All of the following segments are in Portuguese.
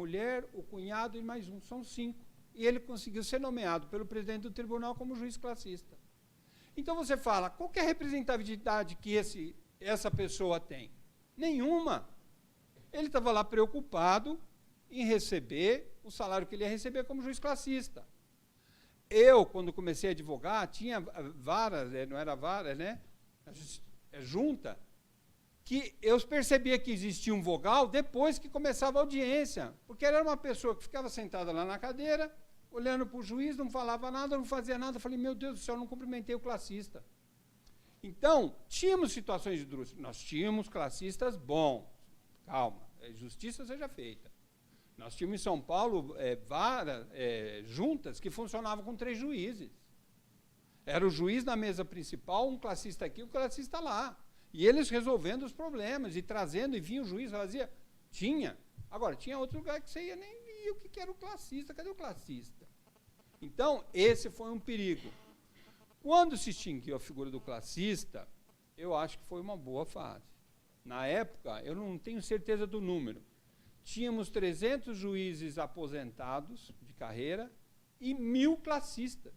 mulher, o cunhado e mais um, são 5. E ele conseguiu ser nomeado pelo presidente do tribunal como juiz classista. Então você fala, qual que é a representatividade que essa pessoa tem? Nenhuma. Ele estava lá preocupado em receber o salário que ele ia receber como juiz classista. Eu, quando comecei a advogar, tinha varas, não era vara, né? Junta, que eu percebia que existia um vogal depois que começava a audiência, porque era uma pessoa que ficava sentada lá na cadeira, olhando para o juiz, não falava nada, não fazia nada. Eu falei, meu Deus do céu, eu não cumprimentei o classista. Então, tínhamos situações de dúvida. Nós tínhamos classistas bons. Calma, justiça seja feita. Nós tínhamos em São Paulo juntas que funcionavam com 3 juízes. Era o juiz na mesa principal, um classista aqui, um classista lá. E eles resolvendo os problemas, e trazendo, e vinha o juiz, fazia. Tinha. Agora, tinha outro lugar que você ia nem via o que era o classista. Cadê o classista? Então, esse foi um perigo. Quando se extinguiu a figura do classista, eu acho que foi uma boa fase. Na época, eu não tenho certeza do número, tínhamos 300 juízes aposentados de carreira e 1.000 classistas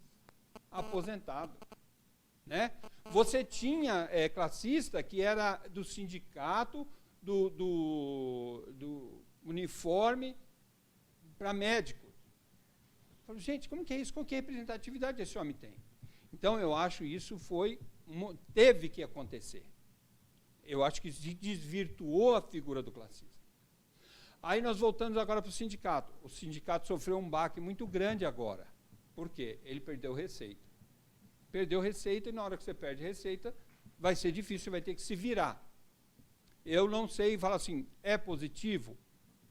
aposentados. Né? Você tinha classista que era do sindicato, do uniforme para médicos. Eu falo, gente, como que é isso? Qual que é a representatividade esse homem tem? Então, eu acho isso teve que acontecer. Eu acho que se desvirtuou a figura do classista. Aí nós voltamos agora para o sindicato. O sindicato sofreu um baque muito grande agora. Por quê? Ele perdeu receita. Perdeu receita, e na hora que você perde receita, vai ser difícil, você vai ter que se virar. Eu não sei, fala assim, é positivo?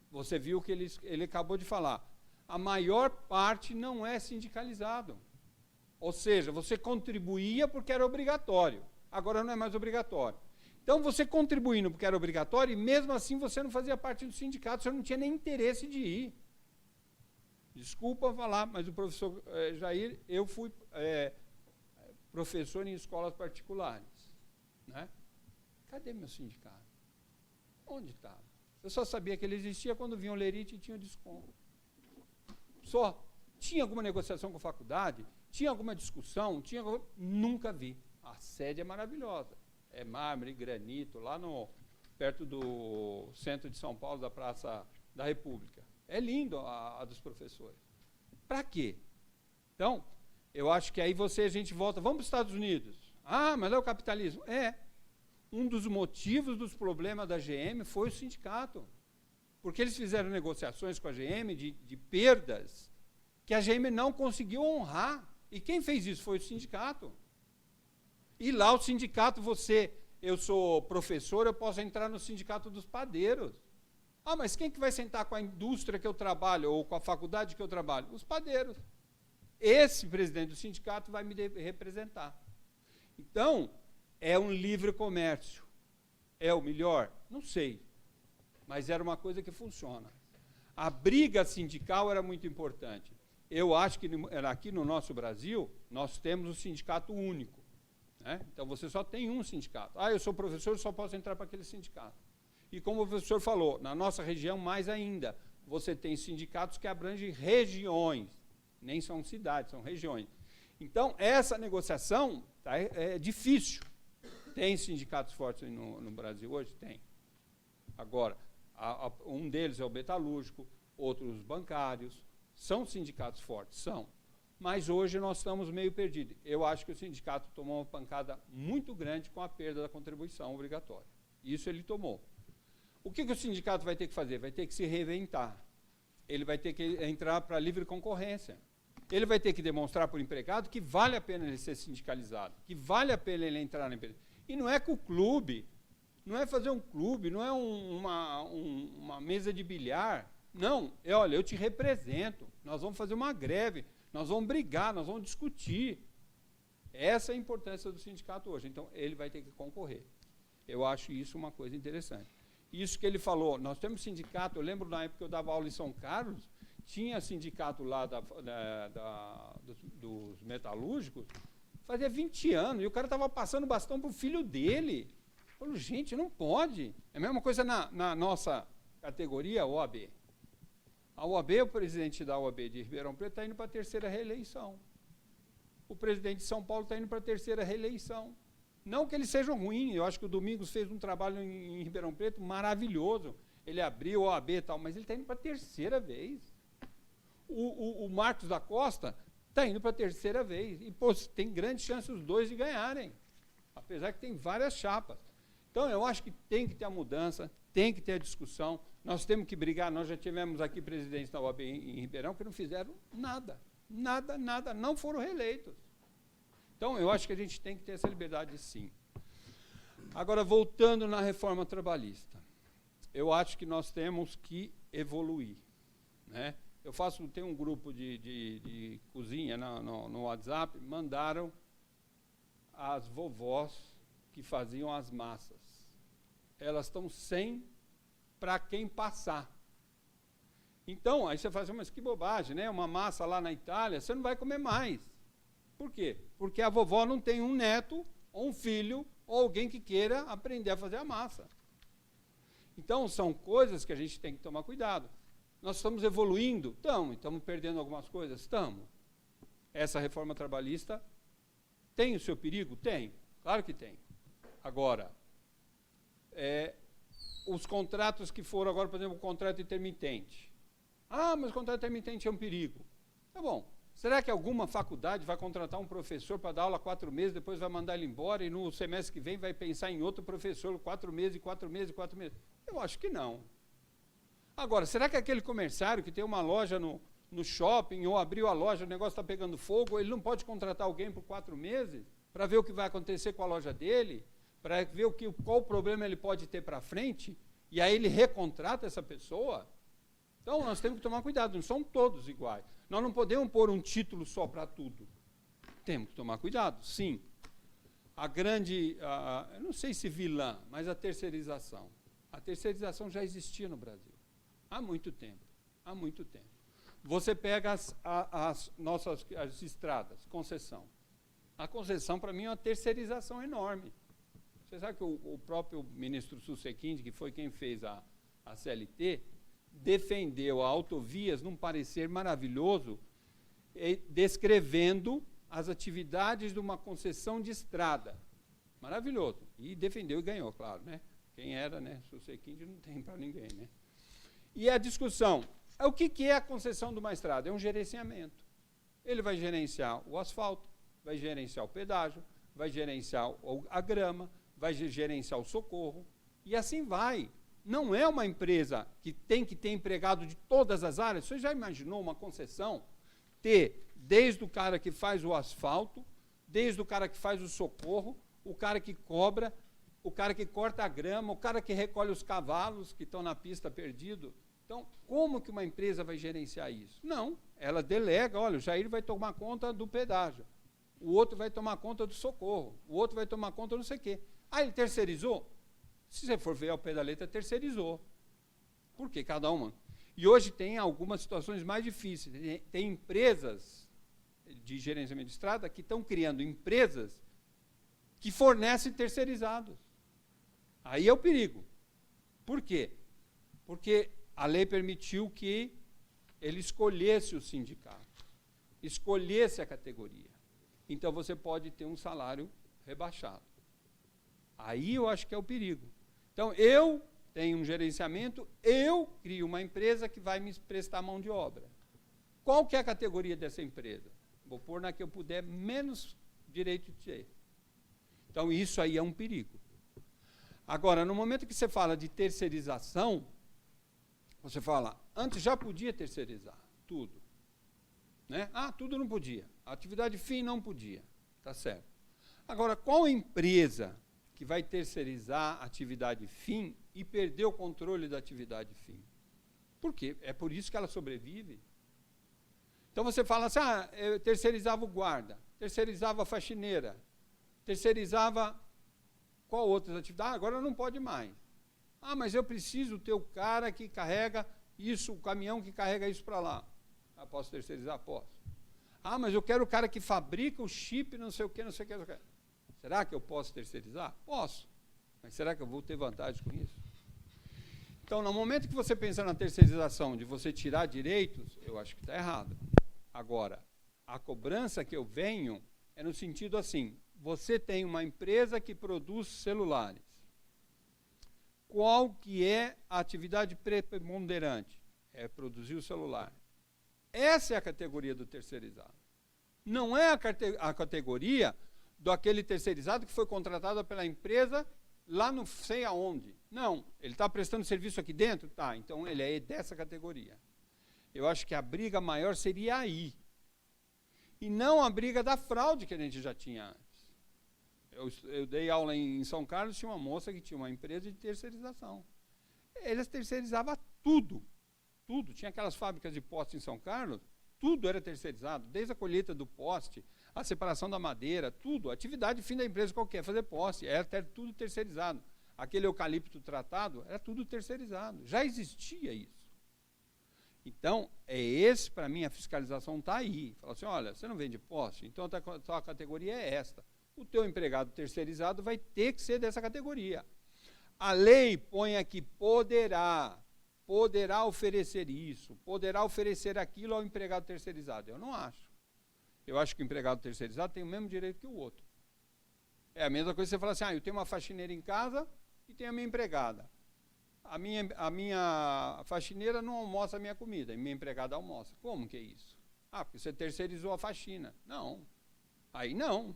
Você viu que ele acabou de falar. A maior parte não é sindicalizado. Ou seja, você contribuía porque era obrigatório. Agora não é mais obrigatório. Então, você contribuindo porque era obrigatório, e mesmo assim você não fazia parte do sindicato, você não tinha nem interesse de ir. Desculpa falar, mas o professor Jair, eu fui professor em escolas particulares. Né? Cadê meu sindicato? Onde estava? Eu só sabia que ele existia quando vinha o lerite e tinha desconto. Só. Tinha alguma negociação com a faculdade? Tinha alguma discussão? Nunca vi. A sede é maravilhosa. É mármore, granito, lá perto do centro de São Paulo, da Praça da República. É lindo a dos professores. Para quê? Então, eu acho que aí a gente volta, vamos para os Estados Unidos. Ah, mas é o capitalismo. Um dos motivos dos problemas da GM foi o sindicato. Porque eles fizeram negociações com a GM de perdas que a GM não conseguiu honrar. E quem fez isso foi o sindicato. E lá o sindicato, eu sou professor, eu posso entrar no sindicato dos padeiros. Ah, mas quem que vai sentar com a indústria que eu trabalho, ou com a faculdade que eu trabalho? Os padeiros. Esse presidente do sindicato vai me representar. Então, é um livre comércio. É o melhor? Não sei. Mas era uma coisa que funciona. A briga sindical era muito importante. Eu acho que aqui no nosso Brasil, nós temos um sindicato único. Né? Então, você só tem um sindicato. Ah, eu sou professor, eu só posso entrar para aquele sindicato. E como o professor falou, na nossa região, mais ainda, você tem sindicatos que abrangem regiões, nem são cidades, são regiões. Então, essa negociação é difícil. Tem sindicatos fortes no Brasil hoje? Tem. Agora, um deles é o metalúrgico, outros bancários. São sindicatos fortes? São. Mas hoje nós estamos meio perdidos. Eu acho que o sindicato tomou uma pancada muito grande com a perda da contribuição obrigatória. Isso ele tomou. O que o sindicato vai ter que fazer? Vai ter que se reinventar. Ele vai ter que entrar para a livre concorrência. Ele vai ter que demonstrar para o empregado que vale a pena ele ser sindicalizado, que vale a pena ele entrar na empresa. E não é com o clube, não é fazer um clube, não é uma mesa de bilhar. Não, olha, eu te represento, nós vamos fazer uma greve, nós vamos brigar, nós vamos discutir. Essa é a importância do sindicato hoje. Então, ele vai ter que concorrer. Eu acho isso uma coisa interessante. Isso que ele falou, nós temos sindicato, eu lembro na época que eu dava aula em São Carlos, tinha sindicato lá dos metalúrgicos, fazia 20 anos, e o cara estava passando bastão para o filho dele. Eu falo, gente, não pode. É a mesma coisa na nossa categoria OAB. A OAB, o presidente da OAB de Ribeirão Preto está indo para a terceira reeleição. O presidente de São Paulo está indo para a terceira reeleição. Não que eles sejam ruins, eu acho que o Domingos fez um trabalho em Ribeirão Preto maravilhoso. Ele abriu a OAB e tal, mas ele está indo para a terceira vez. O Marcos da Costa está indo para a terceira vez. E, pô, tem grande chance os dois de ganharem. Apesar que tem várias chapas. Então, eu acho que tem que ter a mudança, tem que ter a discussão. Nós temos que brigar. Nós já tivemos aqui presidentes da OAB em Ribeirão que não fizeram nada. Nada, não foram reeleitos. Então, eu acho que a gente tem que ter essa liberdade, sim. Agora, voltando na reforma trabalhista, eu acho que nós temos que evoluir, né? Tenho um grupo de cozinha no WhatsApp, mandaram as vovós que faziam as massas. Elas estão sem para quem passar. Então, aí você fala assim, mas que bobagem, né? Uma massa lá na Itália, você não vai comer mais. Por quê? Porque a vovó não tem um neto, ou um filho, ou alguém que queira aprender a fazer a massa. Então, são coisas que a gente tem que tomar cuidado. Nós estamos evoluindo? Estamos perdendo algumas coisas? Estamos. Essa reforma trabalhista tem o seu perigo? Tem, claro que tem. Agora, os contratos que foram agora, por exemplo, o contrato intermitente. Mas o contrato intermitente é um perigo. Tá bom. Será que alguma faculdade vai contratar um professor para dar aula 4 meses, depois vai mandar ele embora e no semestre que vem vai pensar em outro professor 4 meses, 4 meses, 4 meses? Eu acho que não. Agora, será que aquele comerciário que tem uma loja no shopping ou abriu a loja, o negócio está pegando fogo, ele não pode contratar alguém por 4 meses para ver o que vai acontecer com a loja dele, para ver qual problema ele pode ter para frente, e aí ele recontrata essa pessoa? Então, nós temos que tomar cuidado, não são todos iguais. Nós não podemos pôr um título só para tudo. Temos que tomar cuidado, sim. Eu não sei se vilã, mas a terceirização. A terceirização já existia no Brasil. Há muito tempo. Você pega as estradas, concessão. A concessão, para mim, é uma terceirização enorme. Você sabe que o próprio ministro Sussequinde, que foi quem fez a CLT, defendeu a Autovias num parecer maravilhoso, descrevendo as atividades de uma concessão de estrada. Maravilhoso. E defendeu e ganhou, claro, né? Quem era, né? Sussequinde não tem para ninguém, né? E a discussão, o que é a concessão de uma estrada? É um gerenciamento. Ele vai gerenciar o asfalto, vai gerenciar o pedágio, vai gerenciar a grama, vai gerenciar o socorro, e assim vai. Não é uma empresa que tem que ter empregado de todas as áreas. Você já imaginou uma concessão ter desde o cara que faz o asfalto, desde o cara que faz o socorro, o cara que cobra, o cara que corta a grama, o cara que recolhe os cavalos que estão na pista perdidos? Então, como que uma empresa vai gerenciar isso? Não, ela delega, olha, o Jair vai tomar conta do pedágio, o outro vai tomar conta do socorro, o outro vai tomar conta não sei o quê. Ele terceirizou? Se você for ver ao pé da letra, terceirizou. Por quê? Cada uma. E hoje tem algumas situações mais difíceis. Tem empresas de gerenciamento de estrada que estão criando empresas que fornecem terceirizados. Aí é o perigo. Por quê? Porque a lei permitiu que ele escolhesse o sindicato, escolhesse a categoria. Então, você pode ter um salário rebaixado. Aí eu acho que é o perigo. Então, eu tenho um gerenciamento, eu crio uma empresa que vai me prestar mão de obra. Qual que é a categoria dessa empresa? Vou pôr na que eu puder menos direito de ter. Então, isso aí é um perigo. Agora, no momento que você fala de terceirização, você fala, antes já podia terceirizar tudo. Né? Tudo não podia. A atividade fim não podia. Tá certo. Agora, qual empresa que vai terceirizar a atividade fim e perder o controle da atividade fim? Por quê? É por isso que ela sobrevive. Então você fala assim, eu terceirizava o guarda, terceirizava a faxineira, terceirizava qual outras atividades? Agora não pode mais. Mas eu preciso ter o cara que carrega isso, o caminhão que carrega isso para lá. Posso terceirizar? Posso. Mas eu quero o cara que fabrica o chip, não sei o que, não sei o que, não sei o que. Será que eu posso terceirizar? Posso. Mas será que eu vou ter vantagem com isso? Então, no momento que você pensa na terceirização, de você tirar direitos, eu acho que está errado. Agora, a cobrança que eu venho é no sentido assim, você tem uma empresa que produz celulares. Qual que é a atividade preponderante? É produzir o celular. Essa é a categoria do terceirizado. Não é a categoria do aquele terceirizado que foi contratado pela empresa lá não sei aonde. Não, ele está prestando serviço aqui dentro? Tá, então ele é dessa categoria. Eu acho que a briga maior seria aí. E não a briga da fraude que a gente já tinha antes. Eu dei aula em São Carlos, tinha uma moça que tinha uma empresa de terceirização. Eles terceirizavam tudo. Tudo. Tinha aquelas fábricas de poste em São Carlos, tudo era terceirizado, desde a colheita do poste, a separação da madeira, tudo. A atividade fim da empresa qualquer, fazer poste, era tudo terceirizado. Aquele eucalipto tratado, era tudo terceirizado. Já existia isso. Então, para mim, a fiscalização está aí. Fala assim, olha, você não vende poste, então a tua categoria é esta. O teu empregado terceirizado vai ter que ser dessa categoria. A lei põe aqui poderá oferecer isso, poderá oferecer aquilo ao empregado terceirizado. Eu não acho. Eu acho que o empregado terceirizado tem o mesmo direito que o outro. É a mesma coisa que você falar assim, eu tenho uma faxineira em casa e tenho a minha empregada. A minha faxineira não almoça a minha comida, e minha empregada almoça. Como que é isso? Porque você terceirizou a faxina. Não. Aí não.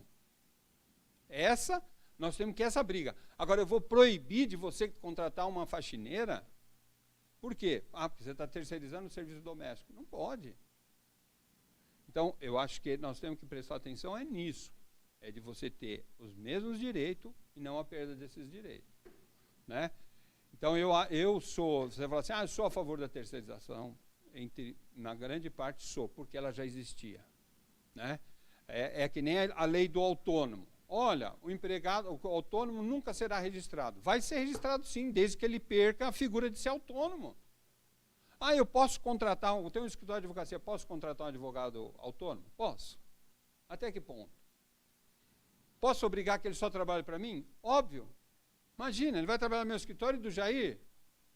Nós temos que essa briga. Agora, eu vou proibir de você contratar uma faxineira. Por quê? Porque você está terceirizando o serviço doméstico. Não pode. Então, eu acho que nós temos que prestar atenção nisso. É de você ter os mesmos direitos e não a perda desses direitos. Né? Então, você fala assim, eu sou a favor da terceirização. Na grande parte sou, porque ela já existia. Né? É que nem a lei do autônomo. Olha, o autônomo nunca será registrado. Vai ser registrado sim, desde que ele perca a figura de ser autônomo. Eu posso contratar, eu tenho um escritório de advocacia, posso contratar um advogado autônomo? Posso. Até que ponto? Posso obrigar que ele só trabalhe para mim? Óbvio. Imagina, ele vai trabalhar no meu escritório do Jair.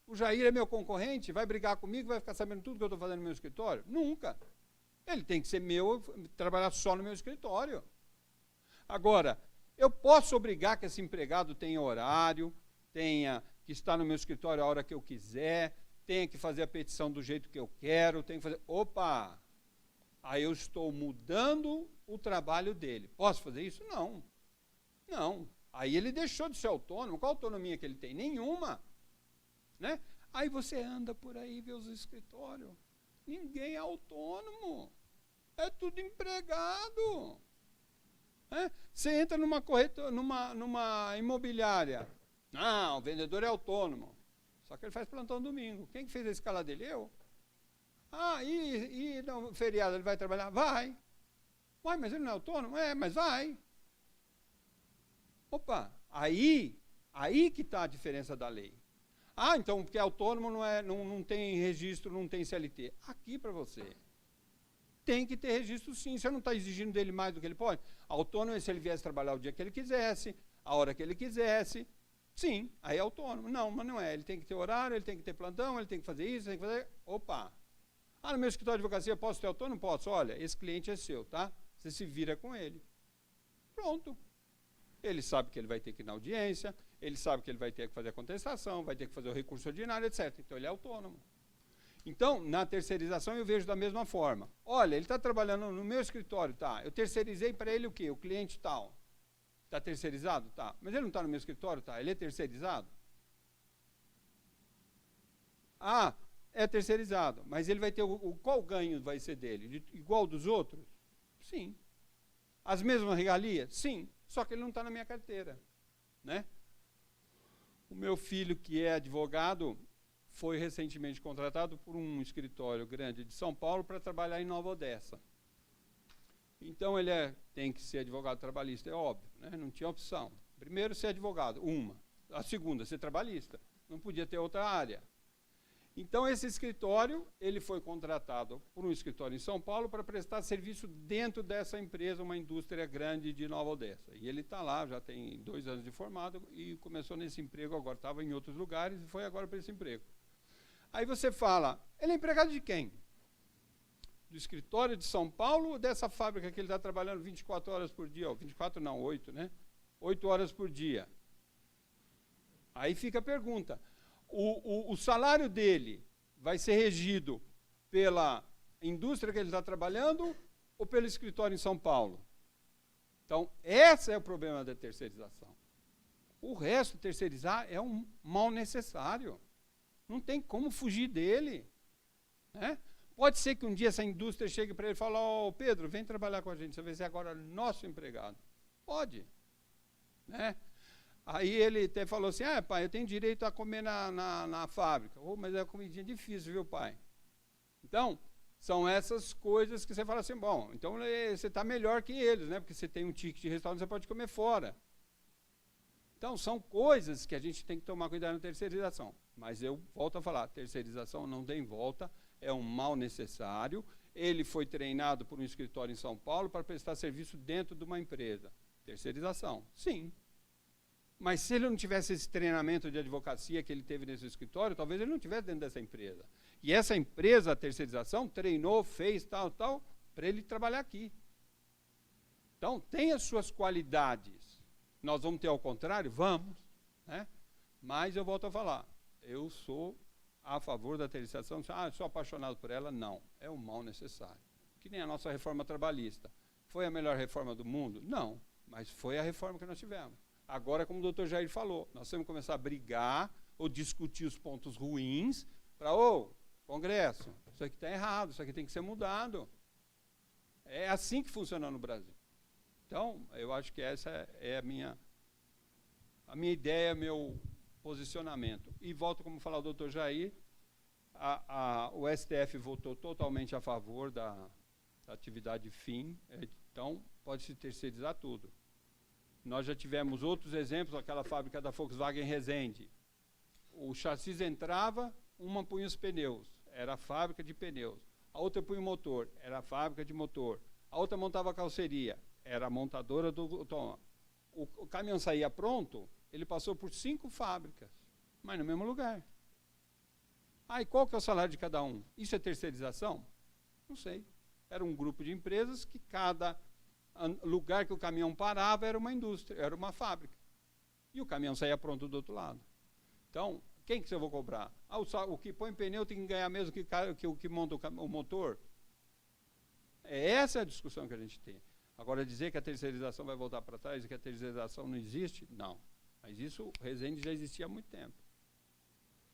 O Jair é meu concorrente, vai brigar comigo, vai ficar sabendo tudo que eu estou fazendo no meu escritório? Nunca. Ele tem que ser meu, trabalhar só no meu escritório. Agora, eu posso obrigar que esse empregado tenha horário, que está no meu escritório a hora que eu quiser, tenha que fazer a petição do jeito que eu quero, tenha que fazer... Opa! Aí eu estou mudando o trabalho dele. Posso fazer isso? Não. Não. Aí ele deixou de ser autônomo. Qual a autonomia que ele tem? Nenhuma. Né? Aí você anda por aí, vê os escritórios. Ninguém é autônomo. É tudo empregado. Você entra numa imobiliária. Não, o vendedor é autônomo. Só que ele faz plantão domingo. Quem que fez a escala dele? Eu. E no feriado ele vai trabalhar? Vai. Uai, mas ele não é autônomo? Mas vai. Opa, aí que está a diferença da lei. Então, porque autônomo não tem registro, não tem CLT. Aqui para você. Tem que ter registro sim, você não está exigindo dele mais do que ele pode. Autônomo é se ele viesse trabalhar o dia que ele quisesse, a hora que ele quisesse, sim, aí é autônomo. Não, mas não é, ele tem que ter horário, ele tem que ter plantão, ele tem que fazer isso, tem que fazer... Opa! No meu escritório de advocacia, posso ter autônomo? Posso. Olha, esse cliente é seu, tá? Você se vira com ele. Pronto. Ele sabe que ele vai ter que ir na audiência, ele sabe que ele vai ter que fazer a contestação, vai ter que fazer o recurso ordinário, etc. Então, ele é autônomo. Então, na terceirização, eu vejo da mesma forma. Olha, ele está trabalhando no meu escritório, tá? Eu terceirizei para ele o quê? O cliente tal. Está terceirizado? Tá. Mas ele não está no meu escritório, tá? Ele é terceirizado? É terceirizado. Mas ele vai ter qual ganho vai ser dele? Igual dos outros? Sim. As mesmas regalias? Sim. Só que ele não está na minha carteira. Né? O meu filho, que é advogado, foi recentemente contratado por um escritório grande de São Paulo para trabalhar em Nova Odessa. Então, ele tem que ser advogado trabalhista, é óbvio, né? Não tinha opção. Primeiro, ser advogado, a segunda, ser trabalhista. Não podia ter outra área. Então, esse escritório, ele foi contratado por um escritório em São Paulo para prestar serviço dentro dessa empresa, uma indústria grande de Nova Odessa. E ele está lá, já tem 2 anos de formado, e começou nesse emprego agora, estava em outros lugares e foi agora para esse emprego. Aí você fala, ele é empregado de quem? Do escritório de São Paulo ou dessa fábrica que ele está trabalhando 24 horas por dia? 24 não, 8, né? 8 horas por dia. Aí fica a pergunta, o salário dele vai ser regido pela indústria que ele está trabalhando ou pelo escritório em São Paulo? Então, esse é o problema da terceirização. O resto, terceirizar, é um mal necessário. Não tem como fugir dele. Né? Pode ser que um dia essa indústria chegue para ele e fale, ó, Pedro, vem trabalhar com a gente, você vai ser agora nosso empregado. Pode. Né? Aí ele até falou assim, pai, eu tenho direito a comer na fábrica. Mas é uma comidinha difícil, viu, pai? Então, são essas coisas que você fala assim, bom, então você está melhor que eles, né? Porque você tem um ticket de restaurante, você pode comer fora. Então, são coisas que a gente tem que tomar cuidado na terceirização. Mas eu volto a falar, terceirização não tem volta, é um mal necessário. Ele foi treinado por um escritório em São Paulo para prestar serviço dentro de uma empresa. Terceirização, sim. Mas se ele não tivesse esse treinamento de advocacia que ele teve nesse escritório, talvez ele não estivesse dentro dessa empresa. E essa empresa, a terceirização, treinou, fez tal, para ele trabalhar aqui. Então, tem as suas qualidades. Nós vamos ter ao contrário? Vamos. Né? Mas eu volto a falar, eu sou a favor da terceirização. Eu sou apaixonado por ela? Não. É um mal necessário. Que nem a nossa reforma trabalhista. Foi a melhor reforma do mundo? Não. Mas foi a reforma que nós tivemos. Agora, como o doutor Jair falou, nós temos que começar a brigar ou discutir os pontos ruins para, Congresso, isso aqui está errado, isso aqui tem que ser mudado. É assim que funciona no Brasil. Então, eu acho que essa é a minha ideia, meu posicionamento. E volto, como falar o doutor Jair, o STF votou totalmente a favor da atividade fim, então pode-se terceirizar tudo. Nós já tivemos outros exemplos, aquela fábrica da Volkswagen Resende. O chassi entrava, uma punha os pneus, era a fábrica de pneus. A outra punha o motor, era a fábrica de motor. A outra montava a calceria, era a montadora do... Então, o caminhão saía pronto, ele passou por 5 fábricas, mas no mesmo lugar. E qual que é o salário de cada um? Isso é terceirização? Não sei. Era um grupo de empresas que cada lugar que o caminhão parava era uma indústria, era uma fábrica. E o caminhão saía pronto do outro lado. Então, quem que eu vou cobrar? O que põe pneu tem que ganhar mesmo que o que monta o motor? Essa é a discussão que a gente tem. Agora, dizer que a terceirização vai voltar para trás e que a terceirização não existe, não. Mas isso, o Resende já existia há muito tempo.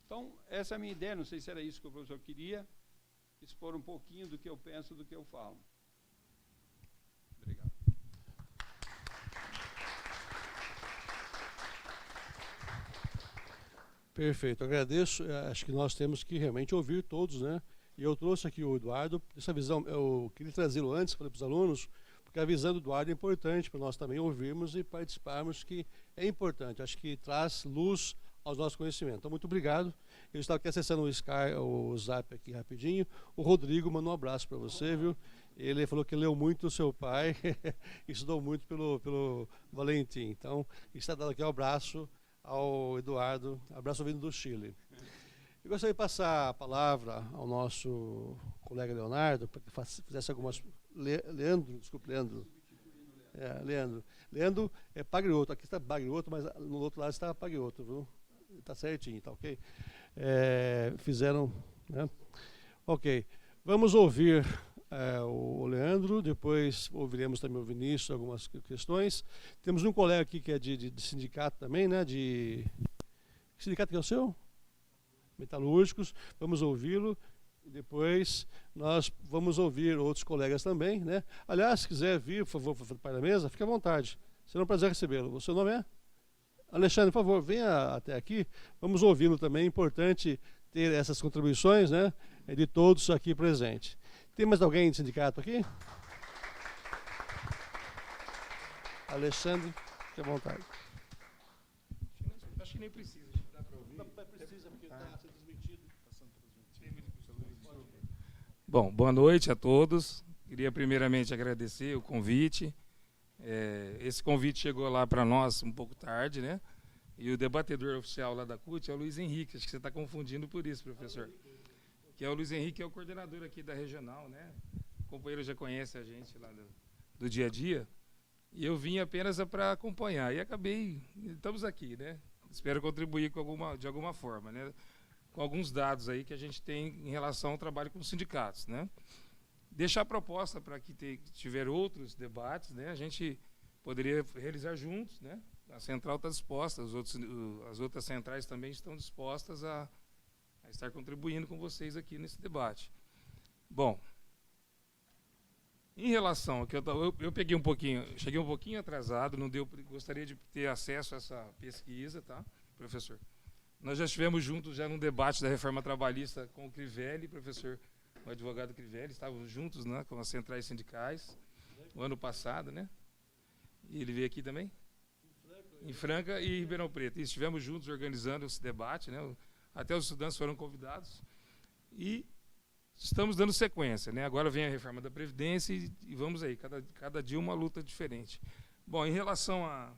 Então, essa é a minha ideia, não sei se era isso que o professor queria, expor um pouquinho do que eu penso, do que eu falo. Obrigado. Perfeito, agradeço. Acho que nós temos que realmente ouvir todos, né? E eu trouxe aqui o Eduardo, essa visão, eu queria trazê-lo antes, falei para os alunos, porque a visão do Eduardo é importante para nós também ouvirmos e participarmos, que é importante, acho que traz luz aos nossos conhecimentos. Então, muito obrigado. Eu estava aqui acessando o Zap aqui rapidinho. O Rodrigo mandou um abraço para você, viu? Ele falou que leu muito o seu pai, estudou muito pelo Valentim. Então, está dando aqui um abraço ao Eduardo, abraço vindo do Chile. Eu gostaria de passar a palavra ao nosso colega Leonardo, para que fizesse algumas... Leandro. Leandro é Pagrioto, aqui está Pagrioto, mas no outro lado está Pagrioto, viu? Está certinho, tá ok? Fizeram, né? Ok, vamos ouvir o Leandro, depois ouviremos também o Vinícius, algumas questões. Temos um colega aqui que é de sindicato também, né? Que sindicato que é o seu? Metalúrgicos, vamos ouvi-lo. E depois nós vamos ouvir outros colegas também, né? Aliás, se quiser vir, por favor, para a mesa, fique à vontade. Será um prazer recebê-lo. O seu nome é? Alexandre, por favor, venha até aqui. Vamos ouvi-lo também. É importante ter essas contribuições, né, de todos aqui presentes. Tem mais alguém de sindicato aqui? Alexandre, fique à vontade. Acho que nem precisa. Dá para ouvir? Não precisa, porque está sendo transmitido. Bom, boa noite a todos. Queria primeiramente agradecer o convite. Esse convite chegou lá para nós um pouco tarde, né? E o debatedor oficial lá da CUT é o Luiz Henrique. Acho que você está confundindo por isso, professor. Que é o Luiz Henrique, que é o coordenador aqui da regional, né? O companheiro já conhece a gente lá do dia a dia. E eu vim apenas para acompanhar. E acabei, estamos aqui, né? Espero contribuir de alguma forma, né? Com alguns dados aí que a gente tem em relação ao trabalho com os sindicatos, né? Deixar a proposta para que tiver outros debates, né? A gente poderia realizar juntos, né? A central está disposta, as outras centrais também estão dispostas a estar contribuindo com vocês aqui nesse debate. Bom, em relação ao que eu peguei cheguei um pouquinho atrasado, não deu, gostaria de ter acesso a essa pesquisa, tá, professor? Nós já estivemos juntos já num debate da reforma trabalhista com o Crivelli, professor, o advogado Crivelli, estávamos juntos, né, com as centrais sindicais, o ano passado, né? E ele veio aqui também? Em Franca e Ribeirão Preto. E estivemos juntos organizando esse debate, né? Até os estudantes foram convidados. E estamos dando sequência, né? Agora vem a reforma da Previdência e vamos aí, cada dia uma luta diferente. Bom, em relação à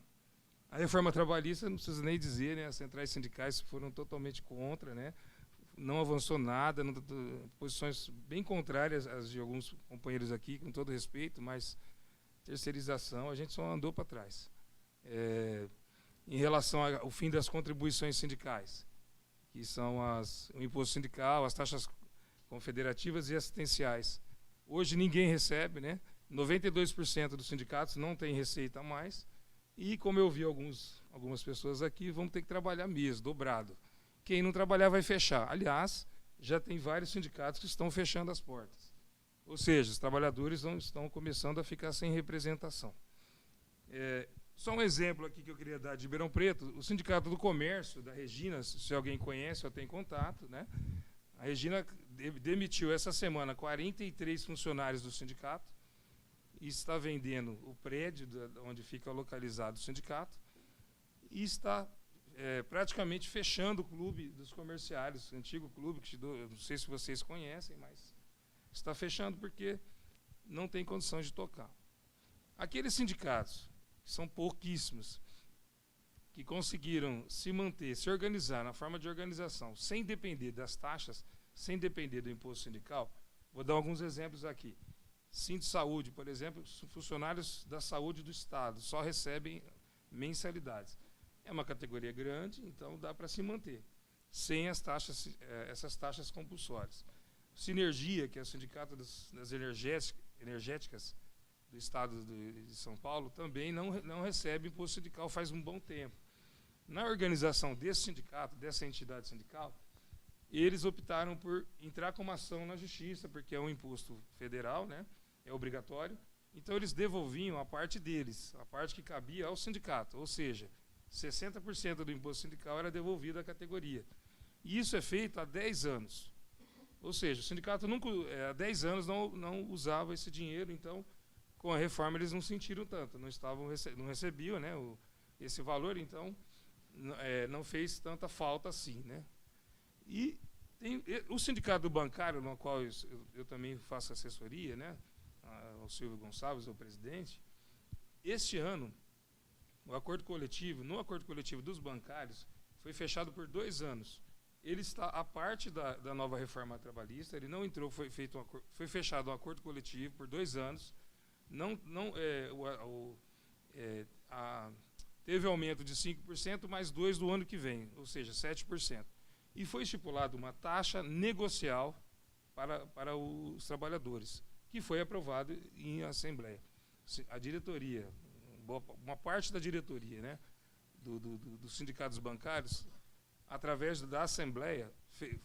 reforma trabalhista, não precisa nem dizer, né? As centrais sindicais foram totalmente contra, né? Não avançou nada, posições bem contrárias às de alguns companheiros aqui, com todo respeito, mas terceirização, a gente só andou para trás. Em relação ao fim das contribuições sindicais, que são o imposto sindical, as taxas confederativas e assistenciais. Hoje ninguém recebe, né? 92% dos sindicatos não tem receita a mais. E, como eu vi algumas pessoas aqui, vamos ter que trabalhar mesmo, dobrado. Quem não trabalhar vai fechar. Aliás, já tem vários sindicatos que estão fechando as portas. Ou seja, os trabalhadores estão começando a ficar sem representação. Só um exemplo aqui que eu queria dar de Ribeirão Preto, o Sindicato do Comércio, da Regina, se alguém conhece ou tem contato, né? A Regina demitiu essa semana 43 funcionários do sindicato e está vendendo o prédio onde fica localizado o sindicato e está praticamente fechando o clube dos comerciários, o antigo clube, que eu não sei se vocês conhecem, mas está fechando porque não tem condições de tocar. Aqueles sindicatos, que são pouquíssimos, que conseguiram se manter, se organizar na forma de organização, sem depender das taxas, sem depender do imposto sindical, vou dar alguns exemplos aqui. Sindsaúde, por exemplo, funcionários da saúde do Estado só recebem mensalidades. É uma categoria grande, então dá para se manter, sem essas taxas compulsórias. Sinergia, que é o Sindicato das Energéticas do Estado de São Paulo, também não recebe imposto sindical faz um bom tempo. Na organização desse sindicato, dessa entidade sindical, eles optaram por entrar com uma ação na justiça, porque é um imposto federal, né? É obrigatório. Então, eles devolviam a parte deles, a parte que cabia ao sindicato, ou seja, 60% do imposto sindical era devolvido à categoria. E isso é feito há 10 anos. Ou seja, o sindicato nunca, há 10 anos não usava esse dinheiro, então, com a reforma eles não sentiram tanto, não recebiam, né, esse valor, então não fez tanta falta assim, né? E tem o sindicato bancário, no qual eu também faço assessoria, né, ao Silvio Gonçalves, o presidente. Este ano, no acordo coletivo dos bancários, foi fechado por 2 anos. Ele está a parte da nova reforma trabalhista, ele não entrou, foi fechado um acordo coletivo por 2 anos, teve aumento de 5%, mais 2% do ano que vem, ou seja, 7%. E foi estipulada uma taxa negocial para os trabalhadores, que foi aprovado em assembleia. A diretoria, uma parte da diretoria, né, dos sindicatos bancários, através da assembleia,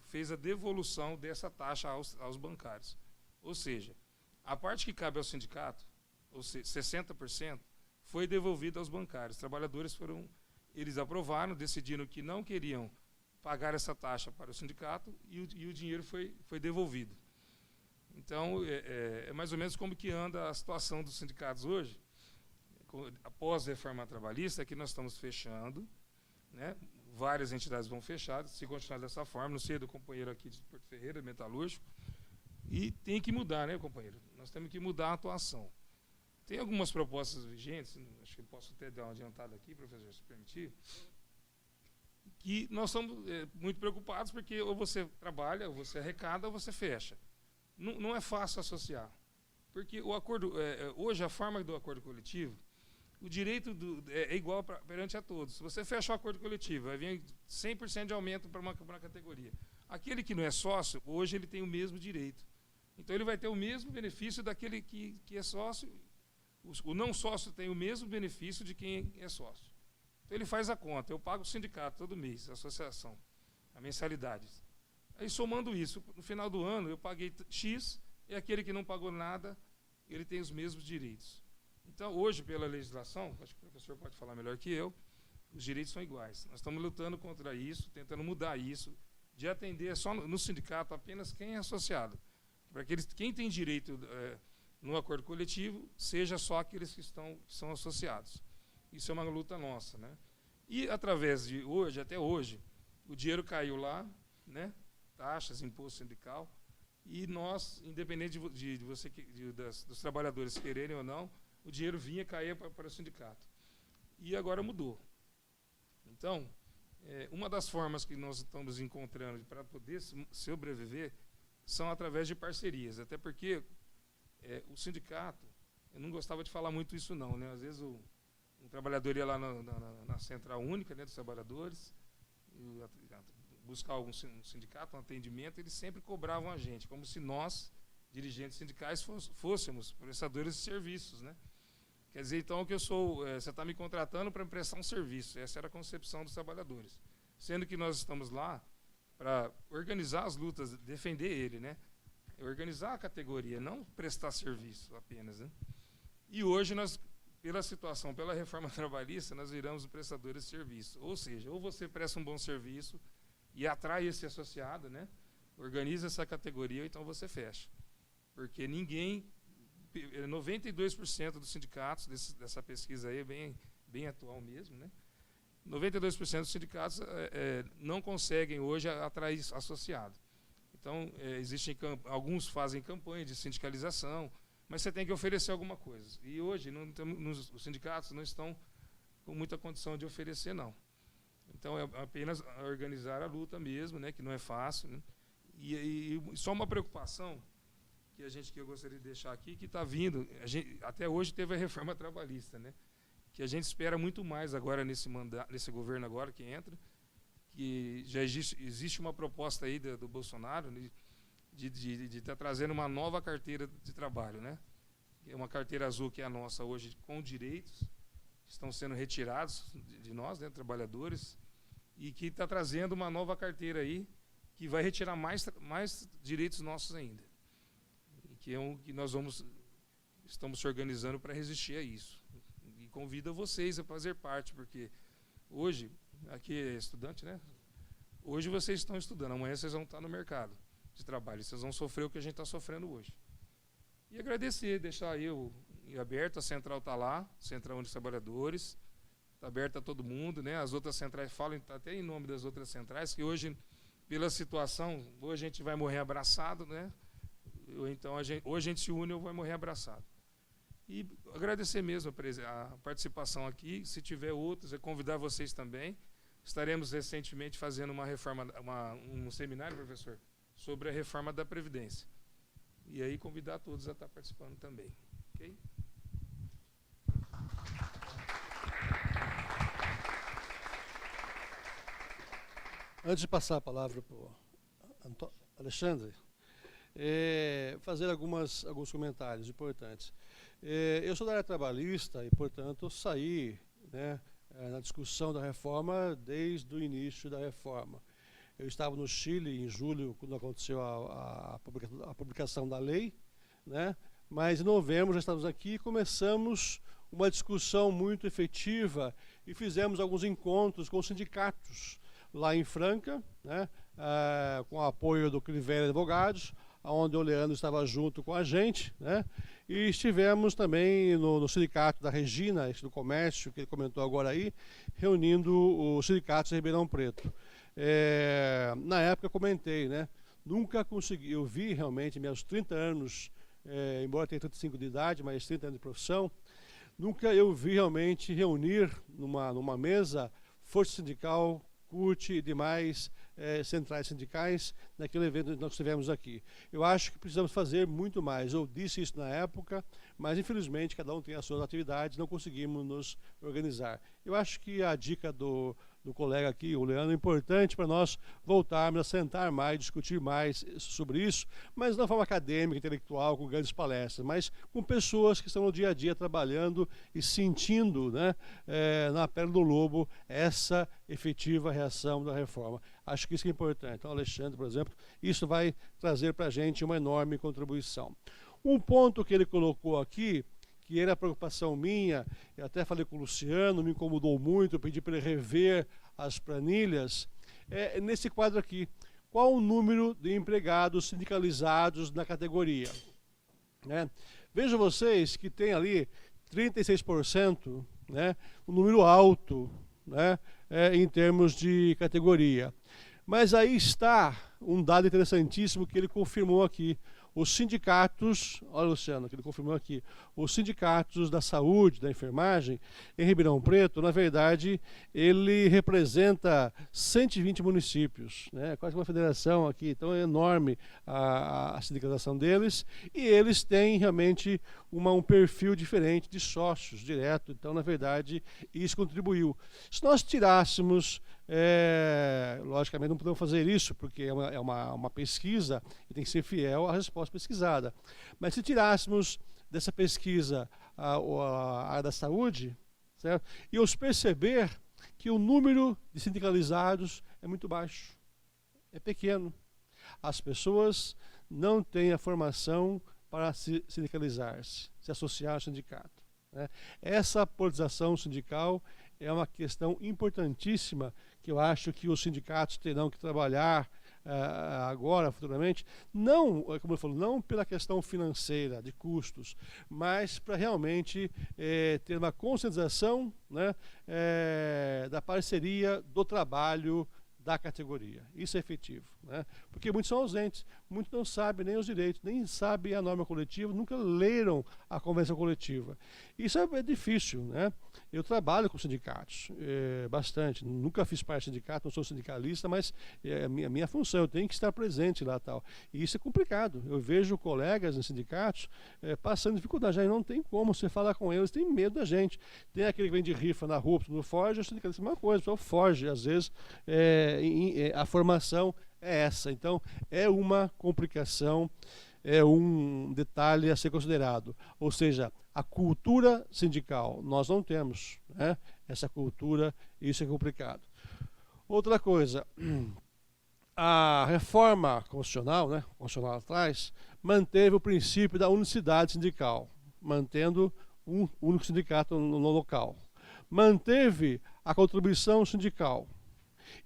fez a devolução dessa taxa aos bancários. Ou seja, a parte que cabe ao sindicato, ou seja, 60%, foi devolvida aos bancários. Os trabalhadores eles aprovaram, decidiram que não queriam pagar essa taxa para o sindicato e o dinheiro foi devolvido. Então, é mais ou menos como que anda a situação dos sindicatos hoje. Após a reforma trabalhista, que nós estamos fechando, né? Várias entidades vão fechar, se continuar dessa forma, não sei do companheiro aqui de Porto Ferreira, metalúrgico, e tem que mudar, né, companheiro? Nós temos que mudar a atuação. Tem algumas propostas vigentes, acho que eu posso até dar uma adiantada aqui, professor, se permitir. que nós estamos muito preocupados, porque ou você trabalha, ou você arrecada, ou você fecha. Não é fácil associar. Porque o acordo, hoje, a forma do acordo coletivo, o direito é igual perante a todos. Se você fecha o acordo coletivo, vai vir 100% de aumento para uma categoria. Aquele que não é sócio, hoje ele tem o mesmo direito. Então ele vai ter o mesmo benefício daquele que é sócio. O não sócio tem o mesmo benefício de quem é sócio. Então ele faz a conta. Eu pago o sindicato todo mês, a associação, a mensalidade. Aí somando isso, no final do ano eu paguei X, e aquele que não pagou nada, ele tem os mesmos direitos. Então hoje, pela legislação, acho que o professor pode falar melhor que eu, os direitos são iguais. Nós estamos lutando contra isso, tentando mudar isso, de atender só no sindicato apenas quem é associado. Para que quem tem direito no acordo coletivo, seja só aqueles que são associados. Isso é uma luta nossa, né? E através de hoje, até hoje, o dinheiro caiu lá, né? Taxas, imposto sindical, e nós, independente dos trabalhadores quererem ou não, o dinheiro vinha cair para o sindicato. E agora mudou. Então, uma das formas que nós estamos encontrando para poder sobreviver são através de parcerias, até porque o sindicato, eu não gostava de falar muito isso não, né? Às vezes um trabalhador ia lá na central única, né, dos trabalhadores, buscar algum sindicato, um atendimento, eles sempre cobravam a gente, como se nós, dirigentes sindicais, fôssemos prestadores de serviços, né? Quer dizer, então, que você está me contratando para me prestar um serviço. Essa era a concepção dos trabalhadores. Sendo que nós estamos lá para organizar as lutas, defender ele, né? Organizar a categoria, não prestar serviço apenas, né? E hoje, nós, pela situação, pela reforma trabalhista, nós viramos prestadores de serviço. Ou seja, ou você presta um bom serviço e atrai esse associado, né? Organiza essa categoria, ou então você fecha. Porque 92% dos sindicatos, dessa pesquisa aí, bem atual mesmo, né? 92% dos sindicatos não conseguem hoje atrair associado. Então, alguns fazem campanha de sindicalização, mas você tem que oferecer alguma coisa. E hoje, os sindicatos não estão com muita condição de oferecer, não. Então, é apenas organizar a luta mesmo, né, que não é fácil, né? E só uma preocupação que eu gostaria de deixar aqui, que está vindo, até hoje teve a reforma trabalhista, né, que a gente espera muito mais agora nesse governo agora que entra, que já existe uma proposta aí do Bolsonaro, né, de estar trazendo uma nova carteira de trabalho, né? É uma carteira azul que é a nossa hoje, com direitos que estão sendo retirados de nós, né, trabalhadores, e que está trazendo uma nova carteira aí que vai retirar mais direitos nossos ainda. Que nós estamos se organizando para resistir a isso. E convido vocês a fazer parte, porque hoje, aqui é estudante, né? Hoje vocês estão estudando, amanhã vocês vão estar no mercado de trabalho, vocês vão sofrer o que a gente está sofrendo hoje. E agradecer, deixar aí aberto, a central está lá, Central Única dos Trabalhadores, está aberta a todo mundo, né? As outras centrais falam até em nome das outras centrais, que hoje, pela situação, hoje a gente vai morrer abraçado, né? Então, hoje a gente se une ou vai morrer abraçado. E agradecer mesmo a participação aqui. Se tiver outros, convidar vocês também. Estaremos recentemente fazendo um seminário, professor, sobre a reforma da Previdência. E aí convidar todos a estar participando também. Ok? Antes de passar a palavra para o Alexandre, fazer alguns comentários importantes. Eu sou da área trabalhista e, portanto, saí, né, na discussão da reforma desde o início da reforma. Eu estava no Chile em julho, quando aconteceu a publicação da lei, né, mas em novembro já estávamos aqui e começamos uma discussão muito efetiva e fizemos alguns encontros com sindicatos lá em Franca, né, com o apoio do Crivella Advogados, onde o Leandro estava junto com a gente, né? E estivemos também no sindicato da Regina, do comércio, que ele comentou agora aí, reunindo os sindicatos de Ribeirão Preto. Na época eu comentei, né? Nunca consegui, eu vi realmente, meus 30 anos, embora tenha 35 de idade, mas 30 anos de profissão, nunca eu vi realmente reunir numa mesa força sindical CUT e demais centrais sindicais naquele evento que nós tivemos aqui. Eu acho que precisamos fazer muito mais. Eu disse isso na época, mas infelizmente cada um tem as suas atividades, não conseguimos nos organizar. Eu acho que a dica do colega aqui, o Leandro, é importante para nós voltarmos a sentar mais, discutir mais sobre isso, mas não de forma acadêmica, intelectual, com grandes palestras, mas com pessoas que estão no dia a dia trabalhando e sentindo, né, na pele do lobo essa efetiva reação da reforma. Acho que isso é importante. Então, Alexandre, por exemplo, isso vai trazer para a gente uma enorme contribuição. Um ponto que ele colocou aqui, que era a preocupação minha, eu até falei com o Luciano, me incomodou muito, eu pedi para ele rever as planilhas, nesse quadro aqui, qual o número de empregados sindicalizados na categoria? Né? Vejam vocês que tem ali 36%, né, um número alto, né, em termos de categoria. Mas aí está um dado interessantíssimo que ele confirmou aqui. Os sindicatos, olha Luciano, que ele confirmou aqui, os sindicatos da saúde, da enfermagem, em Ribeirão Preto, na verdade, ele representa 120 municípios, né? Quase uma federação aqui, então é enorme a sindicalização deles, e eles têm realmente um perfil diferente de sócios direto, então, na verdade, isso contribuiu. Se nós tirássemos, logicamente não podemos fazer isso, porque é uma pesquisa e tem que ser fiel à resposta pesquisada. Mas se tirássemos dessa pesquisa a área da saúde, certo? Íamos perceber que o número de sindicalizados é muito baixo, é pequeno. As pessoas não têm a formação para se sindicalizar-se, se associar ao sindicato, né? Essa politização sindical é uma questão importantíssima que eu acho que os sindicatos terão que trabalhar agora, futuramente, não, como eu falo, não pela questão financeira, de custos, mas para realmente ter uma conscientização, né, da parceria do trabalho da categoria. Isso é efetivo, né? Porque muitos são ausentes, muitos não sabem nem os direitos, nem sabem a norma coletiva, nunca leram a convenção coletiva. Isso é difícil, né? Eu trabalho com sindicatos, bastante, nunca fiz parte de sindicato, não sou sindicalista, mas é a minha função, eu tenho que estar presente lá e tal. E isso é complicado. Eu vejo colegas em sindicatos passando dificuldade, aí não tem como você falar com eles, tem medo da gente. Tem aquele que vem de rifa na rua, no foge, o sindicalista é uma coisa, o pessoal foge, às vezes a formação é essa. Então, é uma complicação, é um detalhe a ser considerado. Ou seja, a cultura sindical, nós não temos, né, essa cultura, e isso é complicado. Outra coisa, a reforma constitucional, né, constitucional atrás, manteve o princípio da unicidade sindical, mantendo um único sindicato no local. Manteve a contribuição sindical.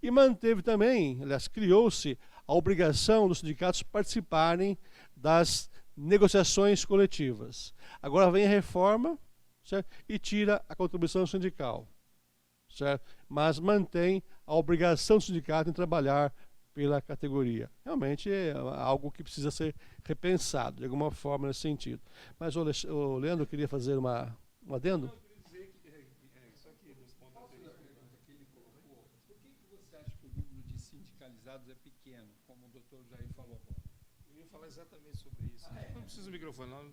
E manteve também, aliás, criou-se a obrigação dos sindicatos participarem das negociações coletivas. Agora vem a reforma, certo? E tira a contribuição sindical, certo? Mas mantém a obrigação do sindicato em trabalhar pela categoria. Realmente é algo que precisa ser repensado, de alguma forma, nesse sentido. Mas o Leandro queria fazer um adendo? É pequeno, como o doutor Jair falou agora. Eu ia falar exatamente sobre isso. Não precisa do microfone, não.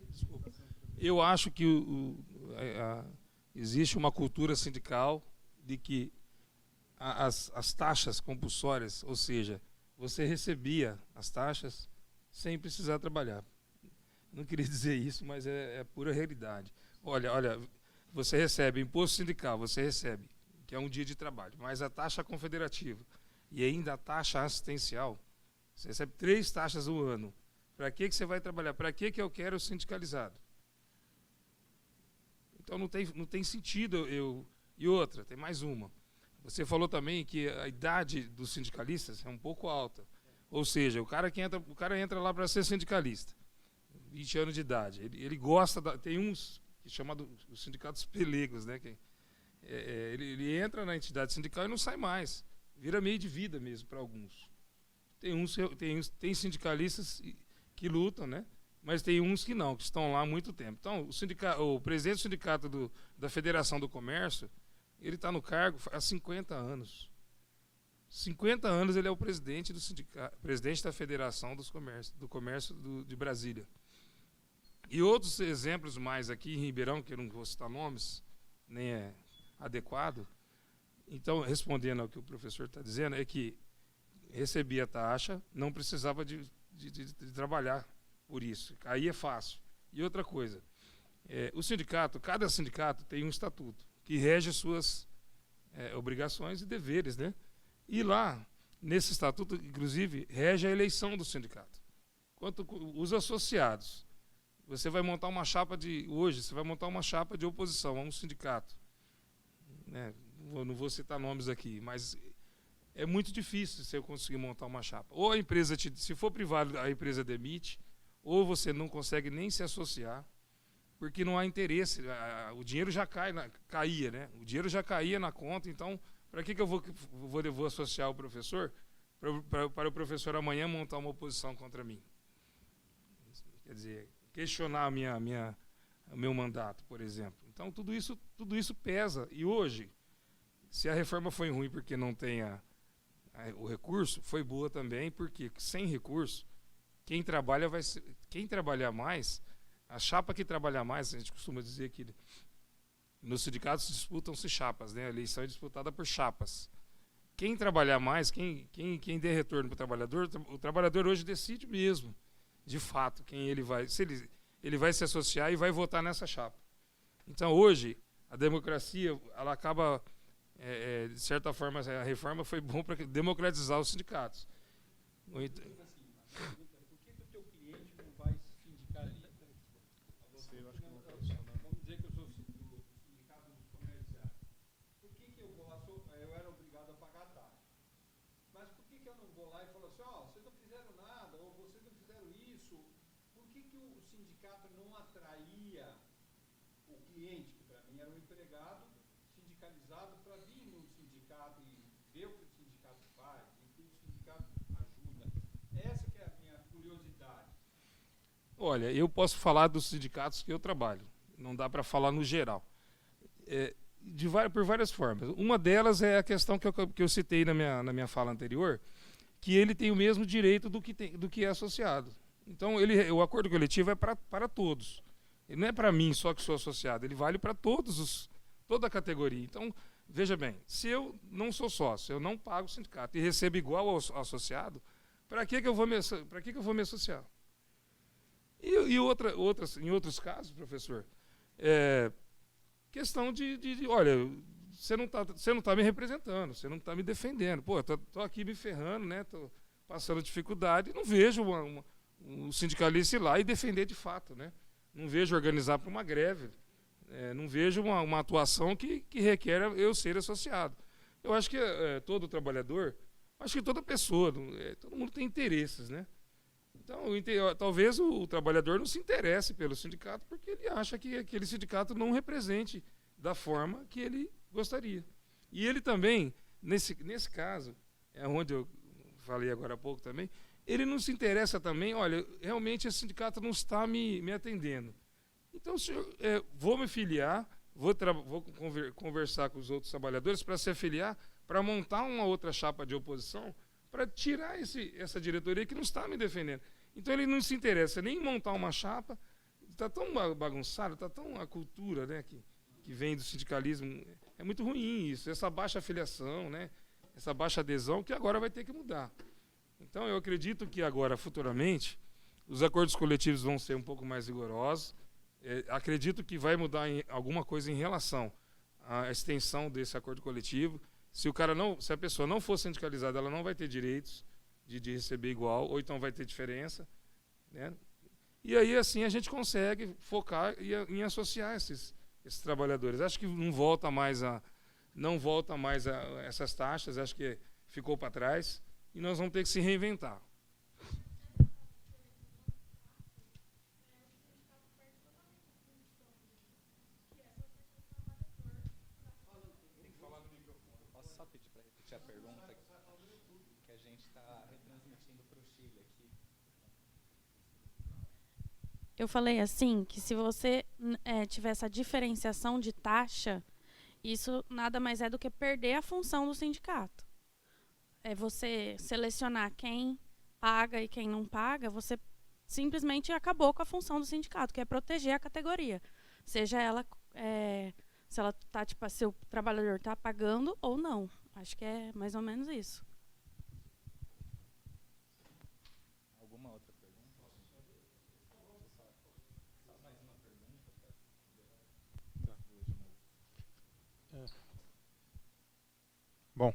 Desculpa. Eu acho que existe uma cultura sindical de que as taxas compulsórias, ou seja, você recebia as taxas sem precisar trabalhar. Não queria dizer isso, mas é pura realidade. Olha, você recebe imposto sindical, você recebe, que é um dia de trabalho, mas a taxa confederativa e ainda a taxa assistencial, você recebe 3 taxas no ano. Para que você vai trabalhar? Para que eu quero sindicalizado? Então não tem sentido E outra, tem mais uma. Você falou também que a idade dos sindicalistas é um pouco alta. Ou seja, o cara entra lá para ser sindicalista, 20 anos de idade. Ele gosta, tem uns que chamam os sindicatos pelegos, né? Ele entra na entidade sindical e não sai mais. Vira meio de vida mesmo para alguns. Tem sindicalistas que lutam, né? Mas tem uns que não, que estão lá há muito tempo. Então, o presidente do sindicato da Federação do Comércio, Ele está no cargo há 50 anos. 50 anos ele é o presidente do sindicato, presidente da Federação do Comércio de Brasília. E outros exemplos mais aqui em Ribeirão, que eu não vou citar nomes, nem é adequado. Então, respondendo ao que o professor está dizendo, é que recebia a taxa, não precisava de trabalhar por isso. Aí é fácil. E outra coisa, o sindicato, cada sindicato tem um estatuto que rege suas obrigações e deveres, né? E lá, nesse estatuto, inclusive, rege a eleição do sindicato. Quanto os associados, você vai montar uma chapa hoje, você vai montar uma chapa de oposição a um sindicato. Né? Não vou citar nomes aqui, mas é muito difícil você conseguir montar uma chapa. Ou a empresa, se for privado, a empresa demite, ou você não consegue nem se associar, porque não há interesse. O dinheiro já caía, né? O dinheiro já caía na conta, então, para que eu vou associar o professor para o professor amanhã montar uma oposição contra mim? Quer dizer, questionar o meu mandato, por exemplo. Então, tudo isso pesa. E hoje, se a reforma foi ruim porque não tem o recurso, foi boa também, porque sem recurso, quem trabalhar mais, a chapa que trabalhar mais, a gente costuma dizer que nos sindicatos disputam-se chapas, né? A eleição é disputada por chapas. Quem trabalhar mais, quem der retorno para o trabalhador hoje decide mesmo, de fato, quem ele vai, se ele vai se associar e vai votar nessa chapa. Então, hoje, a democracia, ela acaba, de certa forma, a reforma foi bom para democratizar os sindicatos. Não atraía o cliente, que para mim era um empregado sindicalizado, para vir no sindicato e ver o que o sindicato faz, e o que o sindicato ajuda. Essa que é a minha curiosidade. Olha, eu posso falar dos sindicatos que eu trabalho, não dá para falar no geral. Por várias formas. Uma delas é a questão que eu citei na minha fala anterior, que ele tem o mesmo direito do que é associado. Então, o acordo coletivo é para todos. Ele não é para mim só que sou associado, ele vale para toda a categoria. Então, veja bem, se eu não sou sócio, eu não pago o sindicato e recebo igual ao associado, para que eu vou me associar? E em outros casos, professor, questão olha, você não tá me representando, você não está me defendendo. Pô, estou aqui me ferrando, né? Estou passando dificuldade, não vejo um sindicalista ir lá e defender de fato, né? Não vejo organizar para uma greve, não vejo uma atuação que requer eu ser associado. Eu acho que todo trabalhador, acho que toda pessoa, todo mundo tem interesses, né? Então, talvez o trabalhador não se interesse pelo sindicato porque ele acha que aquele sindicato não represente da forma que ele gostaria. E ele também, nesse caso, é onde eu falei agora há pouco também, ele não se interessa também, olha, realmente esse sindicato não está me atendendo. Então, vou me filiar, vou conversar com os outros trabalhadores para se afiliar, para montar uma outra chapa de oposição, para tirar essa diretoria que não está me defendendo. Então, ele não se interessa nem em montar uma chapa, está tão bagunçado, está tão a cultura, né, que vem do sindicalismo, é muito ruim isso, essa baixa afiliação, né, essa baixa adesão, que agora vai ter que mudar. Então, eu acredito que agora, futuramente, os acordos coletivos vão ser um pouco mais rigorosos. Acredito que vai mudar alguma coisa em relação à extensão desse acordo coletivo. Se a pessoa não for sindicalizada, ela não vai ter direitos de receber igual, ou então vai ter diferença, né? E aí, assim, a gente consegue focar em associar esses trabalhadores. Acho que não volta mais a essas taxas, acho que ficou para trás. E nós vamos ter que se reinventar. Posso só pedir para repetir a pergunta que a gente está retransmitindo para o Chile aqui? Eu falei assim, que se você tiver essa diferenciação de taxa, isso nada mais é do que perder a função do sindicato. É você selecionar quem paga e quem não paga, você simplesmente acabou com a função do sindicato, que é proteger a categoria. Seja ela, se ela tá, tipo, se o trabalhador está pagando ou não. Acho que é mais ou menos isso. Alguma outra pergunta? Só mais uma pergunta. Bom,